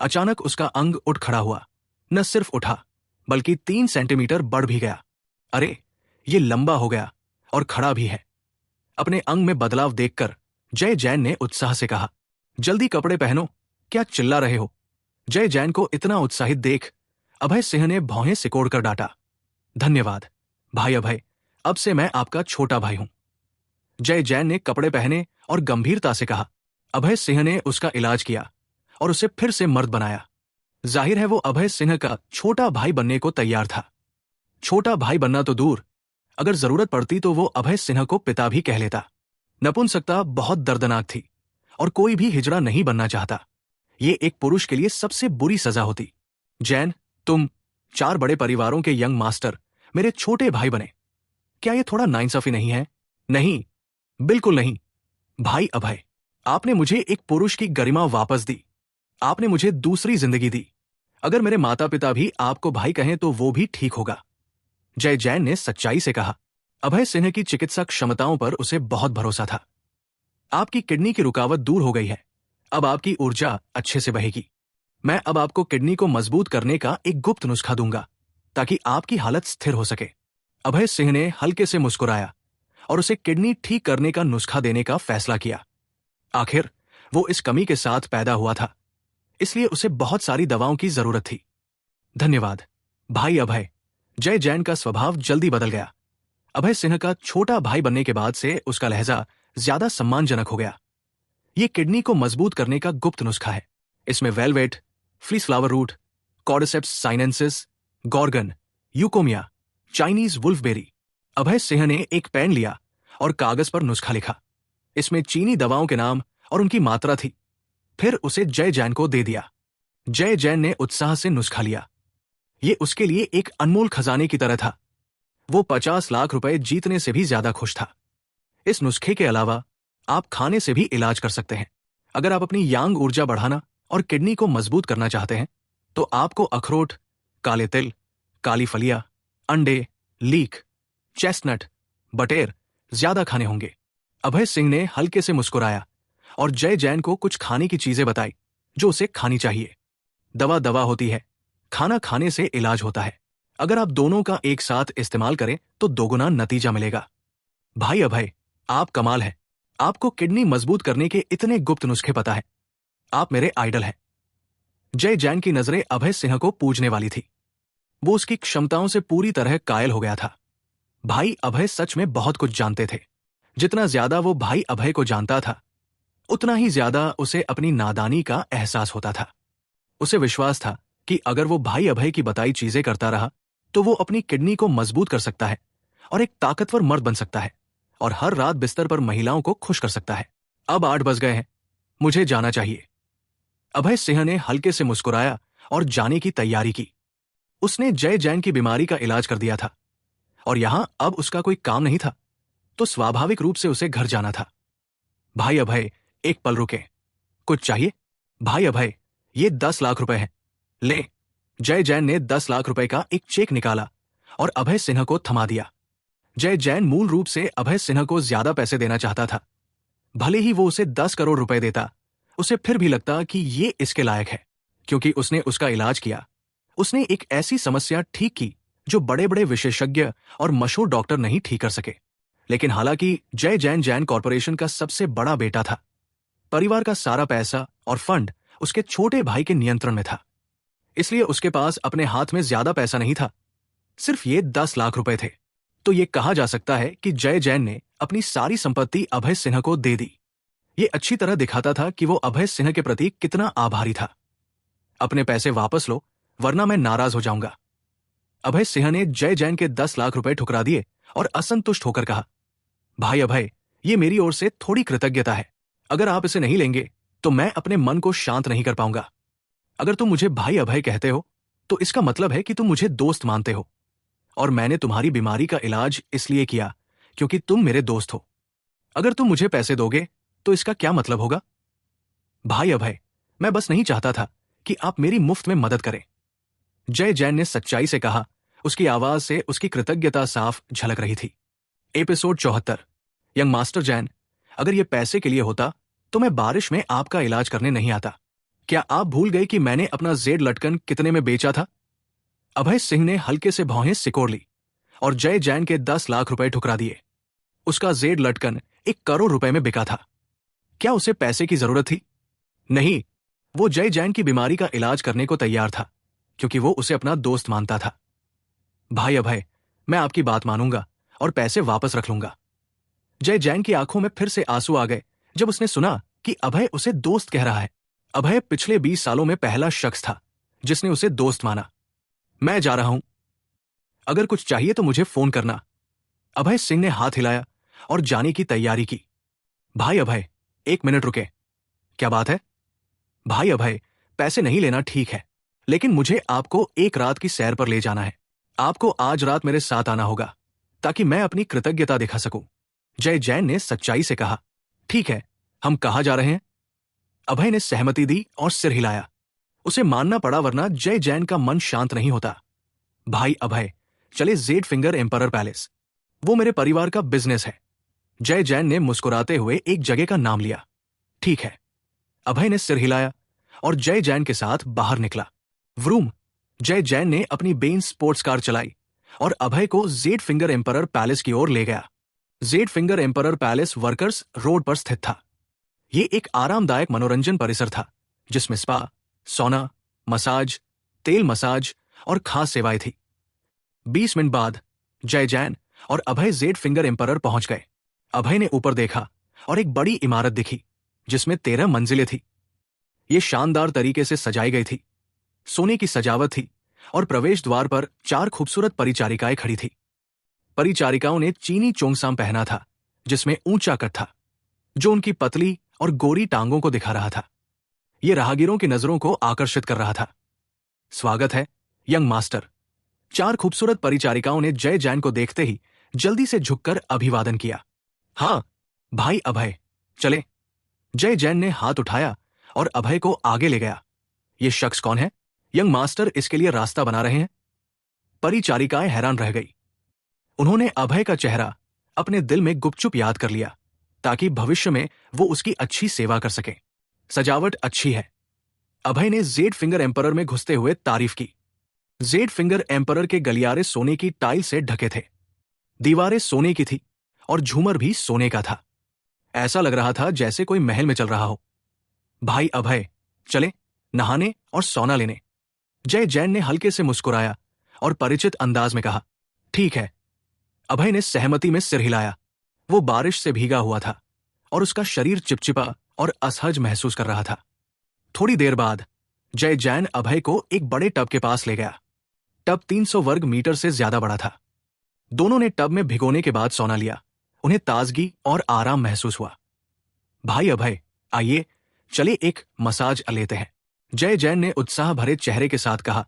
अचानक उसका अंग उठ खड़ा हुआ। न सिर्फ उठा, बल्कि 3 सेंटीमीटर बढ़ भी गया। अरे, ये लंबा हो गया और खड़ा भी है। अपने अंग में बदलाव देखकर जय जैन ने उत्साह से कहा, जल्दी कपड़े पहनो, क्या चिल्ला रहे हो? जय जैन को इतना उत्साहित देख अभय सिंह ने भौहें सिकोड़कर डांटा। धन्यवाद भाई अभय, अब से मैं आपका छोटा भाई हूं। जय जैन ने कपड़े पहने और गंभीरता से कहा। अभय सिंह ने उसका इलाज किया और उसे फिर से मर्द बनाया। जाहिर है वो अभय सिंह का छोटा भाई बनने को तैयार था। छोटा भाई बनना तो दूर, अगर जरूरत पड़ती तो वो अभय सिंह को पिता भी कह लेता। नपुंसकता बहुत दर्दनाक थी और कोई भी हिजड़ा नहीं बनना चाहता। ये एक पुरुष के लिए सबसे बुरी सजा होती। जैन, तुम 4 बड़े परिवारों के यंग मास्टर मेरे छोटे भाई बने। क्या ये थोड़ा नाइंसाफी नहीं है? नहीं, बिल्कुल नहीं। भाई अभय, आपने मुझे एक पुरुष की गरिमा वापस दी। आपने मुझे दूसरी जिंदगी दी। अगर मेरे माता पिता भी आपको भाई कहें तो वो भी ठीक होगा। जय जैन ने सच्चाई से कहा। अभय सिंह की चिकित्सा क्षमताओं पर उसे बहुत भरोसा था। आपकी किडनी की रुकावट दूर हो गई है। अब आपकी ऊर्जा अच्छे से बहेगी। मैं अब आपको किडनी को मजबूत करने का एक गुप्त नुस्खा दूंगा ताकि आपकी हालत स्थिर हो सके। अभय सिंह ने हल्के से मुस्कुराया और उसे किडनी ठीक करने का नुस्खा देने का फैसला किया। आखिर वो इस कमी के साथ पैदा हुआ था, इसलिए उसे बहुत सारी दवाओं की जरूरत थी। धन्यवाद भाई अभय। जय जैन का स्वभाव जल्दी बदल गया। अभय सिंह का छोटा भाई बनने के बाद से उसका लहजा ज्यादा सम्मानजनक हो गया। ये किडनी को मजबूत करने का गुप्त नुस्खा है। इसमें velvet, fleece flower root, cordyceps sinensis, gorgon, eucommia, Chinese wolfberry. Abhay Singh ने एक पेन लिया और कागज पर नुस्खा लिखा। इसमें चीनी दवाओं के नाम और उनकी मात्रा थी। फिर उसे जय जैन को दे दिया। जय जैन ने उत्साह से नुस्खा लिया। ये उसके लिए एक अनमोल खजाने की तरह था। वो 50 लाख रुपए जीतने से भी ज्यादा खुश था। इस नुस्खे के अलावा आप खाने से भी इलाज कर सकते हैं। अगर आप अपनी यांग ऊर्जा बढ़ाना और किडनी को मजबूत करना चाहते हैं तो आपको अखरोट, काले तिल, काली फलिया, अंडे, लीक, चेस्टनट, बटेर ज्यादा खाने होंगे। अभय सिंह ने हल्के से मुस्कुराया और जय जैन को कुछ खाने की चीजें बताई जो उसे खानी चाहिए। दवा दवा होती है, खाना खाने से इलाज होता है। अगर आप दोनों का एक साथ इस्तेमाल करें तो दोगुना नतीजा मिलेगा। भाई अभय, आप कमाल है। आपको किडनी मजबूत करने के इतने गुप्त नुस्खे पता है। आप मेरे आइडल हैं। जय जैन की नजरें अभय सिंह को पूजने वाली थी। वो उसकी क्षमताओं से पूरी तरह कायल हो गया था। भाई अभय सच में बहुत कुछ जानते थे। जितना ज्यादा वो भाई अभय को जानता था, उतना ही ज्यादा उसे अपनी नादानी का एहसास होता था। उसे विश्वास था कि अगर वो भाई अभय की बताई चीजें करता रहा तो वो अपनी किडनी को मजबूत कर सकता है और एक ताकतवर मर्द बन सकता है और हर रात बिस्तर पर महिलाओं को खुश कर सकता है। अब 8 बज गए हैं, मुझे जाना चाहिए। अभय सिंह ने हल्के से मुस्कुराया और जाने की तैयारी की। उसने जय जैन की बीमारी का इलाज कर दिया था और यहां अब उसका कोई काम नहीं था, तो स्वाभाविक रूप से उसे घर जाना था। भाई अभय, एक पल रुके। कुछ चाहिए? भाई अभय, ये 10 लाख रुपए हैं, ले। जय जैन ने 10 लाख रुपए का एक चेक निकाला और अभय सिन्हा को थमा दिया। जय जैन मूल रूप से अभय सिन्हा को ज्यादा पैसे देना चाहता था। भले ही वो उसे 10 करोड़ रुपए देता, उसे फिर भी लगता कि ये इसके लायक है, क्योंकि उसने उसका इलाज किया। उसने एक ऐसी समस्या ठीक की जो बड़े बड़े विशेषज्ञ और मशहूर डॉक्टर नहीं ठीक कर सके। लेकिन हालांकि जय जैन जैन कॉरपोरेशन का सबसे बड़ा बेटा था, परिवार का सारा पैसा और फंड उसके छोटे भाई के नियंत्रण में था, इसलिए उसके पास अपने हाथ में ज्यादा पैसा नहीं था। सिर्फ ये 10 लाख रुपए थे। तो ये कहा जा सकता है कि जय जैन ने अपनी सारी संपत्ति अभय सिन्हा को दे दी। ये अच्छी तरह दिखाता था कि वो अभय सिन्हा के प्रति कितना आभारी था। अपने पैसे वापस लो, वरना मैं नाराज हो जाऊंगा। अभय सिन्हा ने जय जैन के 10 लाख रुपए ठुकरा दिए और असंतुष्ट होकर कहा, भाई अभय, ये मेरी ओर से थोड़ी कृतज्ञता है। अगर आप इसे नहीं लेंगे तो मैं अपने मन को शांत नहीं कर पाऊंगा। अगर तुम मुझे भाई अभय कहते हो तो इसका मतलब है कि तुम मुझे दोस्त मानते हो, और मैंने तुम्हारी बीमारी का इलाज इसलिए किया क्योंकि तुम मेरे दोस्त हो। अगर तुम मुझे पैसे दोगे तो इसका क्या मतलब होगा? भाई अभय, मैं बस नहीं चाहता था कि आप मेरी मुफ्त में मदद करें। जय जैन ने सच्चाई से कहा। उसकी आवाज से उसकी कृतज्ञता साफ झलक रही थी। एपिसोड 74। यंग मास्टर जैन, अगर यह पैसे के लिए होता तो मैं बारिश में आपका इलाज करने नहीं आता। क्या आप भूल गए कि मैंने अपना जेड लटकन कितने में बेचा था? अभय सिंह ने हल्के से भौहें सिकोड़ ली और जय जैन के 10 लाख रुपए ठुकरा दिए। उसका जेड लटकन 1 करोड़ रुपए में बिका था। क्या उसे पैसे की जरूरत थी? नहीं, वो जय जैन की बीमारी का इलाज करने को तैयार था क्योंकि वो उसे अपना दोस्त मानता था। भाई अभय, मैं आपकी बात मानूंगा और पैसे वापस रख लूंगा। जय जैन की आंखों में फिर से आंसू आ गए जब उसने सुना कि अभय उसे दोस्त कह रहा है। अभय पिछले 20 सालों में पहला शख्स था जिसने उसे दोस्त माना। मैं जा रहा हूं, अगर कुछ चाहिए तो मुझे फोन करना। अभय सिंह ने हाथ हिलाया और जाने की तैयारी की। भाई अभय, 1 मिनट रुके। क्या बात है? भाई अभय, पैसे नहीं लेना ठीक है, लेकिन मुझे आपको एक रात की सैर पर ले जाना है। आपको आज रात मेरे साथ आना होगा ताकि मैं अपनी कृतज्ञता दिखा सकूं। जय जैन ने सच्चाई से कहा। ठीक है, हम कहाँ जा रहे हैं? अभय ने सहमति दी और सिर हिलाया। उसे मानना पड़ा वरना जय जैन का मन शांत नहीं होता। भाई अभय, चले जेड फिंगर एम्परर पैलेस। वो मेरे परिवार का बिजनेस है। जय जैन ने मुस्कुराते हुए एक जगह का नाम लिया। ठीक है। अभय ने सिर हिलाया और जय जैन के साथ बाहर निकला। व्रूम। जय जैन ने अपनी बेन स्पोर्ट्स कार चलाई और अभय को जेड फिंगर एम्परर पैलेस की ओर ले गया। Z finger emperor palace workers road पर स्थित था। यह एक आरामदायक मनोरंजन परिसर था जिसमें स्पा, सोना, मसाज, तेल मसाज और खास सेवाएं थी। 20 मिनट बाद जय जैन और अभय जेड फिंगर एम्परर पहुंच गए। अभय ने ऊपर देखा और एक बड़ी इमारत दिखी जिसमें 13 मंजिलें थी। ये शानदार तरीके से सजाई गई थी। सोने की सजावट थी और प्रवेश द्वार पर 4 खूबसूरत परिचारिकाएं खड़ी थी। परिचारिकाओं ने चीनी चोंगसाम पहना था जिसमें ऊंचा कट था, जो उनकी पतली और गोरी टांगों को दिखा रहा था। यह राहगीरों की नजरों को आकर्षित कर रहा था। स्वागत है, यंग मास्टर। 4 खूबसूरत परिचारिकाओं ने जय जैन को देखते ही जल्दी से झुककर अभिवादन किया। हाँ, भाई अभय, चले। जय जैन ने हाथ उठाया और अभय को आगे ले गया। ये शख्स कौन है? यंग मास्टर इसके लिए रास्ता बना रहे हैं? परिचारिकाएं हैरान रह गई। उन्होंने अभय का चेहरा अपने दिल में गुपचुप याद कर लिया ताकि भविष्य में वो उसकी अच्छी सेवा कर सके। सजावट अच्छी है। अभय ने जेड फिंगर एम्परर में घुसते हुए तारीफ की। जेड फिंगर एम्परर के गलियारे सोने की टाइल से ढके थे। दीवारें सोने की थी और झूमर भी सोने का था। ऐसा लग रहा था जैसे कोई महल में चल रहा हो। भाई अभय, चले नहाने और सोना लेने। जय जैन ने हल्के से मुस्कुराया और परिचित अंदाज में कहा। ठीक है। अभय ने सहमति में सिर हिलाया। वो बारिश से भीगा हुआ था और उसका शरीर चिपचिपा और असहज महसूस कर रहा था। थोड़ी देर बाद जय जैन अभय को एक बड़े टब के पास ले गया। टब 300 वर्ग मीटर से ज्यादा बड़ा था। दोनों ने टब में भिगोने के बाद सोना लिया। उन्हें ताजगी और आराम महसूस हुआ। भाई अभय, आइए चले एक मसाज लेते हैं, जय जैन ने उत्साह भरे चेहरे के साथ कहा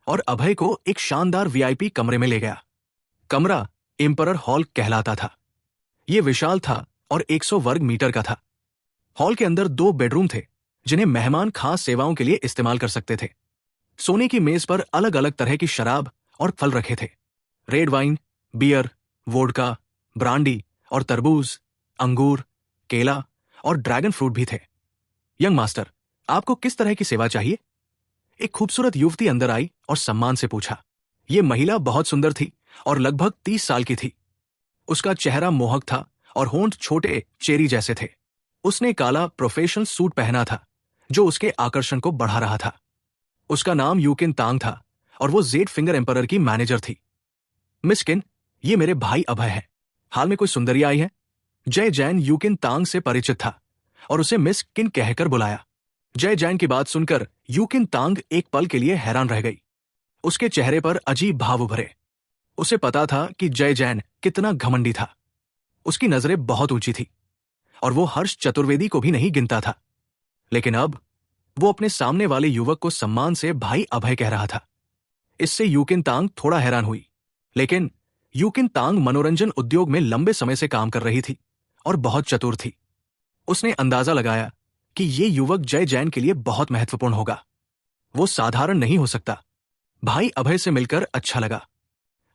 और अभय को एक शानदार वीआईपी कमरे में ले गया। कमरा एम्परर हॉल कहलाता था। यह विशाल था और 100 वर्ग मीटर का था। हॉल के अंदर 2 बेडरूम थे जिन्हें मेहमान खास सेवाओं के लिए इस्तेमाल कर सकते थे। सोने की मेज पर अलग अलग तरह की शराब और फल रखे थे। Red wine, beer, vodka, brandy और तरबूज, अंगूर, केला और ड्रैगन फ्रूट भी थे। यंग मास्टर, आपको किस तरह की सेवा चाहिए? एक खूबसूरत युवती अंदर आई और सम्मान से पूछा। यह महिला बहुत सुंदर थी और लगभग 30 साल की थी। उसका चेहरा मोहक था और होंठ छोटे चेरी जैसे थे। उसने काला प्रोफेशनल सूट पहना था जो उसके आकर्षण को बढ़ा रहा था। उसका नाम यूकिन तांग था और वो जेड फिंगर एम्परर की मैनेजर थी। मिस किन, ये मेरे भाई अभय है। हाल में कोई सुंदरिया आई है? जय जैन यूकिन तांग से परिचित था और उसे मिस किन कहकर बुलाया। जय जैन की बात सुनकर यूकिन तांग एक पल के लिए हैरान रह गई। उसके चेहरे पर अजीब भाव उभरे। उसे पता था कि जय जैन कितना घमंडी था। उसकी नजरें बहुत ऊंची थी और वो हर्ष चतुर्वेदी को भी नहीं गिनता था। लेकिन अब वो अपने सामने वाले युवक को सम्मान से भाई अभय कह रहा था। इससे यूकिन तांग थोड़ा हैरान हुई, लेकिन यूकिन तांग मनोरंजन उद्योग में लंबे समय से काम कर रही थी और बहुत चतुर थी। उसने अंदाजा लगाया कि ये युवक जय जैन के लिए बहुत महत्वपूर्ण होगा। वो साधारण नहीं हो सकता। भाई अभय से मिलकर अच्छा लगा।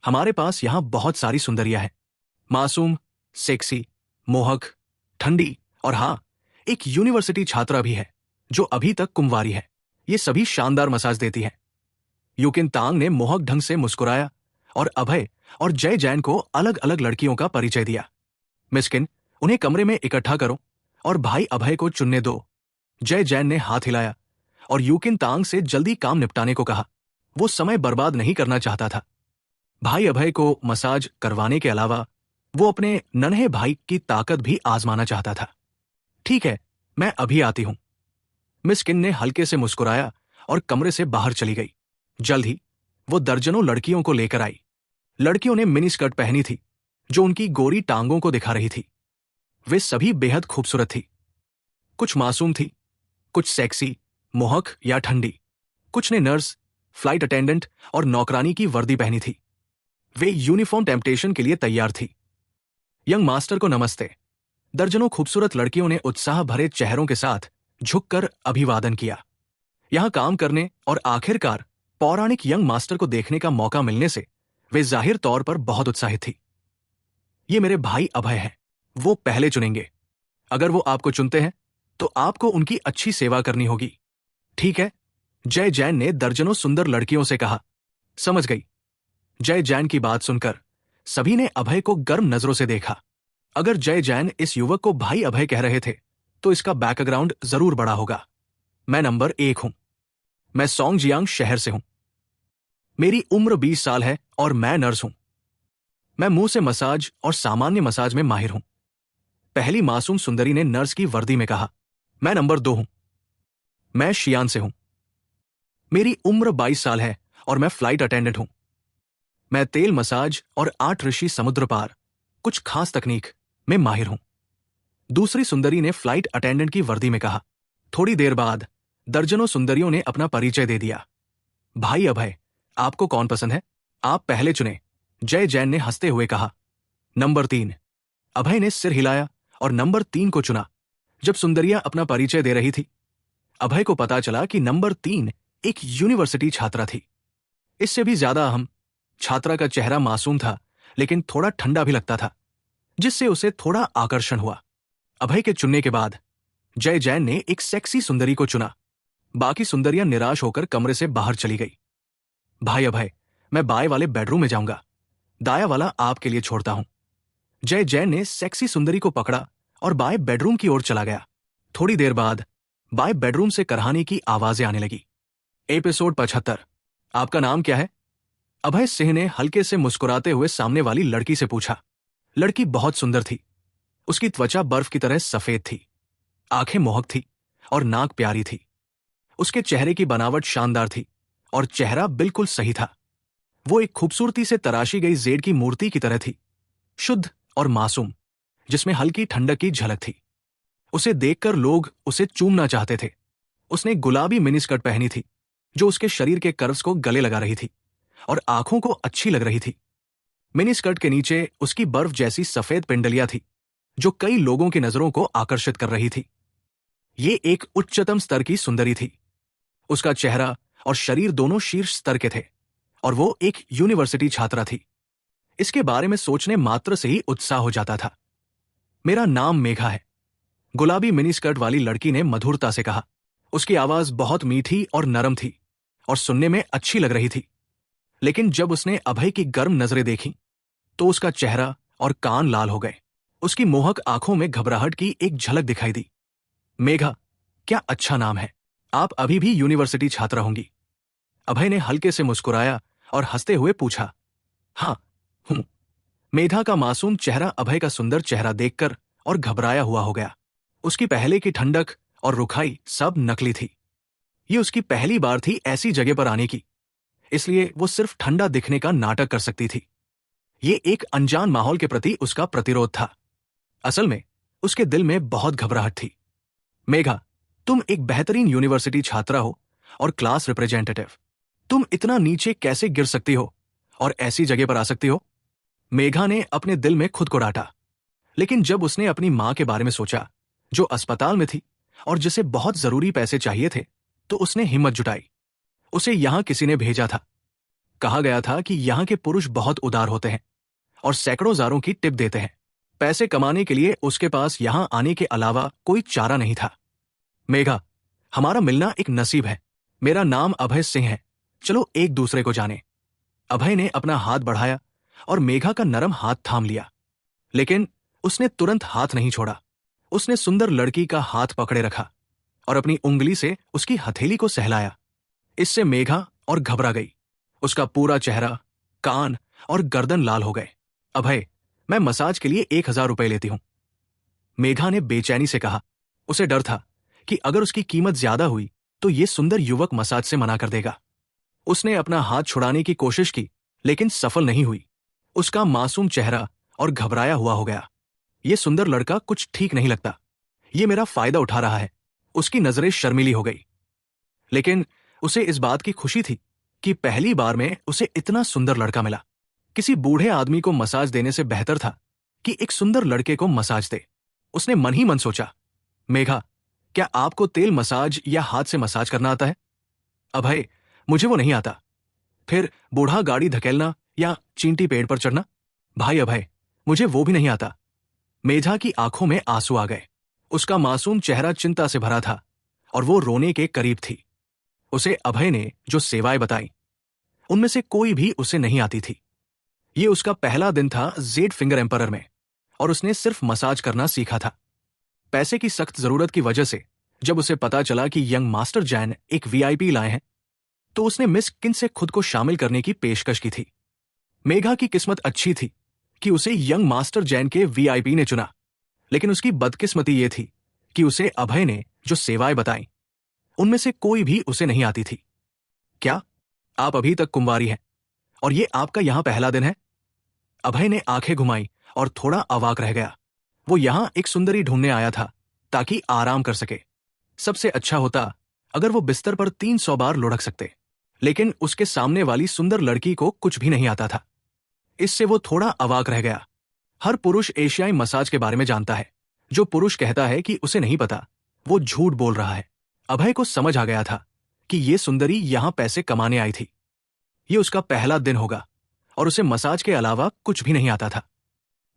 हमारे पास यहां बहुत सारी सुंदरियां हैं, मासूम, सेक्सी, मोहक, ठंडी और हां, एक यूनिवर्सिटी छात्रा भी है जो अभी तक कुंवारी है। ये सभी शानदार मसाज देती हैं। यूकिन तांग ने मोहक ढंग से मुस्कुराया और अभय और जय जैन को अलग अलग लड़कियों का परिचय दिया। मिस्किन, उन्हें कमरे में इकट्ठा करो और भाई अभय को चुनने दो। जय जैन ने हाथ हिलाया और यूकिन तांग से जल्दी काम निपटाने को कहा। वो समय बर्बाद नहीं करना चाहता था। भाई अभय को मसाज करवाने के अलावा वो अपने नन्हे भाई की ताकत भी आजमाना चाहता था। ठीक है, मैं अभी आती हूं। मिस किन ने हल्के से मुस्कुराया और कमरे से बाहर चली गई। जल्द ही वो दर्जनों लड़कियों को लेकर आई। लड़कियों ने मिनी स्कर्ट पहनी थी जो उनकी गोरी टांगों को दिखा रही थी। वे सभी बेहद खूबसूरत थी। कुछ मासूम थी, कुछ सेक्सी, मोहक या ठंडी। कुछ ने नर्स, फ्लाइट अटेंडेंट और नौकरानी की वर्दी पहनी थी। वे यूनिफॉर्म टेम्पटेशन के लिए तैयार थी। यंग मास्टर को नमस्ते। दर्जनों खूबसूरत लड़कियों ने उत्साह भरे चेहरों के साथ झुककर अभिवादन किया। यहां काम करने और आखिरकार पौराणिक यंग मास्टर को देखने का मौका मिलने से वे जाहिर तौर पर बहुत उत्साहित थी। ये मेरे भाई अभय हैं, वो पहले चुनेंगे। अगर वो आपको चुनते हैं तो आपको उनकी अच्छी सेवा करनी होगी। ठीक है, जय जैन ने दर्जनों सुंदर लड़कियों से कहा। समझ गई। जय जैन की बात सुनकर सभी ने अभय को गर्म नजरों से देखा। अगर जय जैन इस युवक को भाई अभय कह रहे थे तो इसका बैकग्राउंड जरूर बड़ा होगा। मैं नंबर 1 हूं। मैं सोंगजियांग शहर से हूं। मेरी उम्र 20 साल है और मैं नर्स हूं। मैं मुंह से मसाज और सामान्य मसाज में माहिर हूं। पहली मासूम सुंदरी ने नर्स की वर्दी में कहा। मैं नंबर 2 हूं। मैं शियान से हूं। मेरी उम्र 22 साल है और मैं फ्लाइट अटेंडेंट हूं। मैं तेल मसाज और 8 ऋषि समुद्र पार कुछ खास तकनीक में माहिर हूं। दूसरी सुंदरी ने फ्लाइट अटेंडेंट की वर्दी में कहा। थोड़ी देर बाद दर्जनों सुंदरियों ने अपना परिचय दे दिया। भाई अभय, आपको कौन पसंद है? आप पहले चुने, जय जैन ने हंसते हुए कहा। नंबर 3। अभय ने सिर हिलाया और नंबर 3 को चुना। जब सुंदरियां अपना परिचय दे रही थी, अभय को पता चला कि नंबर 3 एक यूनिवर्सिटी छात्रा थी। इससे भी ज्यादा अहम, छात्रा का चेहरा मासूम था लेकिन थोड़ा ठंडा भी लगता था, जिससे उसे थोड़ा आकर्षण हुआ। अभय के चुनने के बाद जय जैन ने एक सेक्सी सुंदरी को चुना। बाकी सुंदरियां निराश होकर कमरे से बाहर चली गई। भाई अभय, मैं बाएं वाले बेडरूम में जाऊंगा, दाया वाला आपके लिए छोड़ता हूं। जय जैन ने सेक्सी सुंदरी को पकड़ा और बाएं बेडरूम की ओर चला गया। थोड़ी देर बाद बाएं बेडरूम से करहाने की आवाजें आने लगी। एपिसोड 75। आपका नाम क्या है? अभय सिंह ने हल्के से मुस्कुराते हुए सामने वाली लड़की से पूछा। लड़की बहुत सुंदर थी। उसकी त्वचा बर्फ की तरह सफेद थी, आंखें मोहक थी और नाक प्यारी थी। उसके चेहरे की बनावट शानदार थी और चेहरा बिल्कुल सही था। वो एक खूबसूरती से तराशी गई जेड की मूर्ति की तरह थी, शुद्ध और मासूम, जिसमें हल्की ठंडक की झलक थी। उसे देखकर लोग उसे चूमना चाहते थे। उसने गुलाबी मिनी स्कर्ट पहनी थी जो उसके शरीर के कर्व्स को गले लगा रही थी और आंखों को अच्छी लग रही थी। मिनी स्कर्ट के नीचे उसकी बर्फ जैसी सफेद पिंडलियां थी जो कई लोगों की नजरों को आकर्षित कर रही थी। ये एक उच्चतम स्तर की सुंदरी थी। उसका चेहरा और शरीर दोनों शीर्ष स्तर के थे और वो एक यूनिवर्सिटी छात्रा थी। इसके बारे में सोचने मात्र से ही उत्साह हो जाता था। मेरा नाम मेघा है, गुलाबी मिनी स्कर्ट वाली लड़की ने मधुरता से कहा। उसकी आवाज बहुत मीठी और नरम थी और सुनने में अच्छी लग रही थी। लेकिन जब उसने अभय की गर्म नजरें देखी तो उसका चेहरा और कान लाल हो गए। उसकी मोहक आंखों में घबराहट की एक झलक दिखाई दी। मेघा, क्या अच्छा नाम है। आप अभी भी यूनिवर्सिटी छात्रा होंगी? अभय ने हल्के से मुस्कुराया और हंसते हुए पूछा। हाँ हूं। मेघा का मासूम चेहरा अभय का सुंदर चेहरा देखकर और घबराया हुआ हो गया। उसकी पहले की ठंडक और रुखाई सब नकली थी। ये उसकी पहली बार थी ऐसी जगह पर आने की, इसलिए वो सिर्फ ठंडा दिखने का नाटक कर सकती थी। ये एक अनजान माहौल के प्रति उसका प्रतिरोध था। असल में उसके दिल में बहुत घबराहट थी। मेघा, तुम एक बेहतरीन यूनिवर्सिटी छात्रा हो और क्लास रिप्रेजेंटेटिव। तुम इतना नीचे कैसे गिर सकती हो और ऐसी जगह पर आ सकती हो? मेघा ने अपने दिल में खुद को डांटा। लेकिन जब उसने अपनी मां के बारे में सोचा, जो अस्पताल में थी और जिसे बहुत जरूरी पैसे चाहिए थे, तो उसने हिम्मत जुटाई। उसे यहां किसी ने भेजा था। कहा गया था कि यहां के पुरुष बहुत उदार होते हैं और सैकड़ों जारों की टिप देते हैं। पैसे कमाने के लिए उसके पास यहां आने के अलावा कोई चारा नहीं था। मेघा, हमारा मिलना एक नसीब है। मेरा नाम अभय सिंह है। चलो एक दूसरे को जाने। अभय ने अपना हाथ बढ़ाया और मेघा का नरम हाथ थाम लिया। लेकिन उसने तुरंत हाथ नहीं छोड़ा। उसने सुंदर लड़की का हाथ पकड़े रखा और अपनी उंगली से उसकी हथेली को सहलाया। इससे मेघा और घबरा गई। उसका पूरा चेहरा, कान और गर्दन लाल हो गए। अभय, मैं मसाज के लिए 1,000 रुपए लेती हूं, मेघा ने बेचैनी से कहा। उसे डर था कि अगर उसकी कीमत ज्यादा हुई तो ये सुंदर युवक मसाज से मना कर देगा। उसने अपना हाथ छुड़ाने की कोशिश की, लेकिन सफल नहीं हुई। उसका मासूम चेहरा और घबराया हुआ हो गया। ये सुंदर लड़का कुछ ठीक नहीं लगता। ये मेरा फायदा उठा रहा है। उसकी नजरें शर्मीली हो गई। लेकिन उसे इस बात की खुशी थी कि पहली बार में उसे इतना सुंदर लड़का मिला। किसी बूढ़े आदमी को मसाज देने से बेहतर था कि एक सुंदर लड़के को मसाज दे। उसने मन ही मन सोचा, मेघा, क्या आपको तेल मसाज या हाथ से मसाज करना आता है? अभय, मुझे वो नहीं आता। फिर बूढ़ा गाड़ी धकेलना या चींटी पेड़ पर चढ़ना? भाई अभय, मुझे वो भी नहीं आता। मेघा की आंखों में आंसू आ गए। उसका मासूम चेहरा चिंता से भरा था और वो रोने के करीब थी। उसे अभय ने जो सेवाएं बताई, उनमें से कोई भी उसे नहीं आती थी। ये उसका पहला दिन था जेड फिंगर एम्परर में और उसने सिर्फ मसाज करना सीखा था। पैसे की सख्त जरूरत की वजह से जब उसे पता चला कि यंग मास्टर जैन एक वीआईपी लाए हैं, तो उसने मिस किन से खुद को शामिल करने की पेशकश की थी। मेघा की किस्मत अच्छी थी कि उसे यंग मास्टर जैन के वीआईपी ने चुना, लेकिन उसकी बदकिस्मती ये थी कि उसे अभय ने जो सेवाएं बताई, उनमें से कोई भी उसे नहीं आती थी। क्या आप अभी तक कुंवारी हैं और ये आपका यहां पहला दिन है? अभय ने आंखें घुमाई और थोड़ा अवाक रह गया। वो यहां एक सुंदरी ढूंढने आया था ताकि आराम कर सके। सबसे अच्छा होता अगर वो बिस्तर पर 300 बार लुढ़क सकते, लेकिन उसके सामने वाली सुंदर लड़की को कुछ भी नहीं आता था। इससे वो थोड़ा अवाक रह गया। हर पुरुष एशियाई मसाज के बारे में जानता है। जो पुरुष कहता है कि उसे नहीं पता, वो झूठ बोल रहा है। अभय को समझ आ गया था कि ये सुंदरी यहां पैसे कमाने आई थी। ये उसका पहला दिन होगा और उसे मसाज के अलावा कुछ भी नहीं आता था।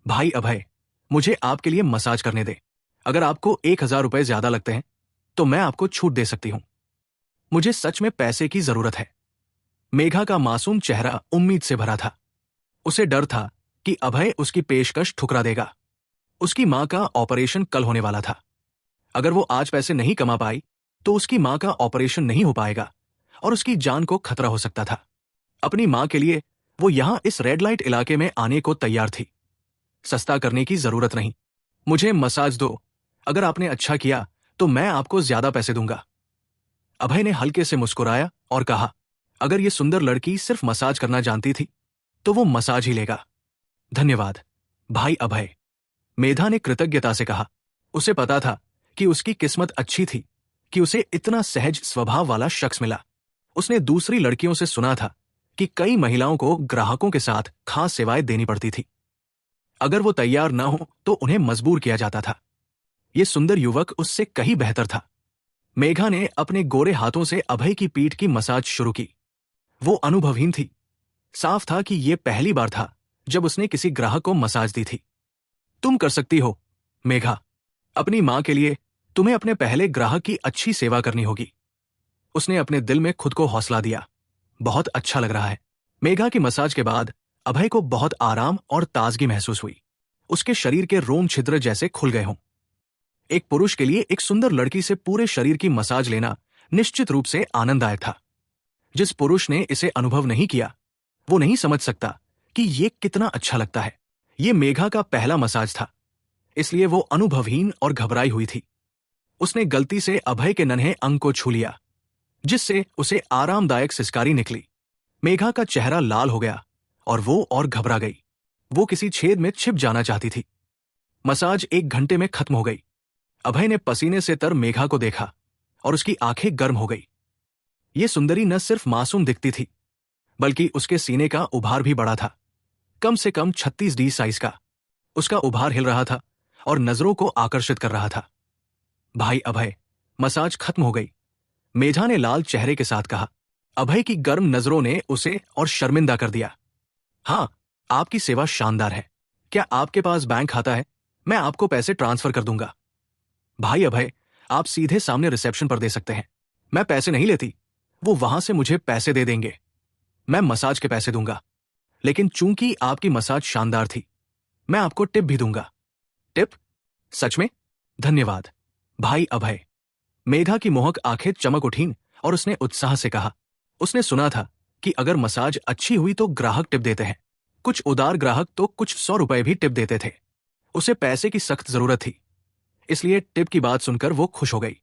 भाई अभय, मुझे आपके लिए मसाज करने दे। अगर आपको 1,000 रुपए ज्यादा लगते हैं तो मैं आपको छूट दे सकती हूं। मुझे सच में पैसे की जरूरत है। मेघा का मासूम चेहरा उम्मीद से भरा था। उसे डर था कि अभय उसकी पेशकश ठुकरा देगा। उसकी मां का ऑपरेशन कल होने वाला था। अगर वो आज पैसे नहीं कमा पाई तो उसकी मां का ऑपरेशन नहीं हो पाएगा और उसकी जान को खतरा हो सकता था। अपनी मां के लिए वो यहां इस रेड लाइट इलाके में आने को तैयार थी। सस्ता करने की जरूरत नहीं। मुझे मसाज दो। अगर आपने अच्छा किया तो मैं आपको ज्यादा पैसे दूंगा। अभय ने हल्के से मुस्कुराया और कहा, अगर ये सुंदर लड़की सिर्फ मसाज करना जानती थी तो वो मसाज ही लेगा। धन्यवाद भाई अभय, मेधा ने कृतज्ञता से कहा। उसे पता था कि उसकी किस्मत अच्छी थी कि उसे इतना सहज स्वभाव वाला शख्स मिला। उसने दूसरी लड़कियों से सुना था कि कई महिलाओं को ग्राहकों के साथ खास सेवाएं देनी पड़ती थी। अगर वो तैयार न हो तो उन्हें मजबूर किया जाता था। ये सुंदर युवक उससे कहीं बेहतर था। मेघा ने अपने गोरे हाथों से अभय की पीठ की मसाज शुरू की। वो अनुभवहीन थी। साफ था कि यह पहली बार था जब उसने किसी ग्राहक को मसाज दी थी। तुम कर सकती हो मेघा। अपनी मां के लिए तुम्हें अपने पहले ग्राहक की अच्छी सेवा करनी होगी। उसने अपने दिल में खुद को हौसला दिया। बहुत अच्छा लग रहा है। मेघा की मसाज के बाद अभय को बहुत आराम और ताजगी महसूस हुई। उसके शरीर के रोम छिद्र जैसे खुल गए हों। एक पुरुष के लिए एक सुंदर लड़की से पूरे शरीर की मसाज लेना निश्चित रूप से आनंददायक था। जिस पुरुष ने इसे अनुभव नहीं किया, वो नहीं समझ सकता कि ये कितना अच्छा लगता है। ये मेघा का पहला मसाज था, इसलिए वो अनुभवहीन और घबराई हुई थी। उसने गलती से अभय के नन्हे अंग को छू लिया, जिससे उसे आरामदायक सिसकारी निकली। मेघा का चेहरा लाल हो गया और वो और घबरा गई। वो किसी छेद में छिप जाना चाहती थी। मसाज 1 घंटे में खत्म हो गई। अभय ने पसीने से तर मेघा को देखा। और उसकी आंखें गर्म हो गई। ये सुंदरी न सिर्फ मासूम दिखती थी, बल्कि उसके सीने का उभार भी बड़ा था, कम से कम 36D साइज का। उसका उभार हिल रहा था और नजरों को आकर्षित कर रहा था। भाई अभय, मसाज खत्म हो गई, मेधा ने लाल चेहरे के साथ कहा। अभय की गर्म नजरों ने उसे और शर्मिंदा कर दिया। हाँ, आपकी सेवा शानदार है। क्या आपके पास बैंक खाता है? मैं आपको पैसे ट्रांसफर कर दूंगा। भाई अभय, आप सीधे सामने रिसेप्शन पर दे सकते हैं। मैं पैसे नहीं लेती, वो वहां से मुझे पैसे दे देंगे। मैं मसाज के पैसे दूंगा, लेकिन चूंकि आपकी मसाज शानदार थी, मैं आपको टिप भी दूंगा। टिप? सच में? धन्यवाद भाई अभय। मेघा की मोहक आंखें चमक उठीं और उसने उत्साह से कहा। उसने सुना था कि अगर मसाज अच्छी हुई तो ग्राहक टिप देते हैं। कुछ उदार ग्राहक तो कुछ 100 रुपए भी टिप देते थे। उसे पैसे की सख्त जरूरत थी, इसलिए टिप की बात सुनकर वो खुश हो गई।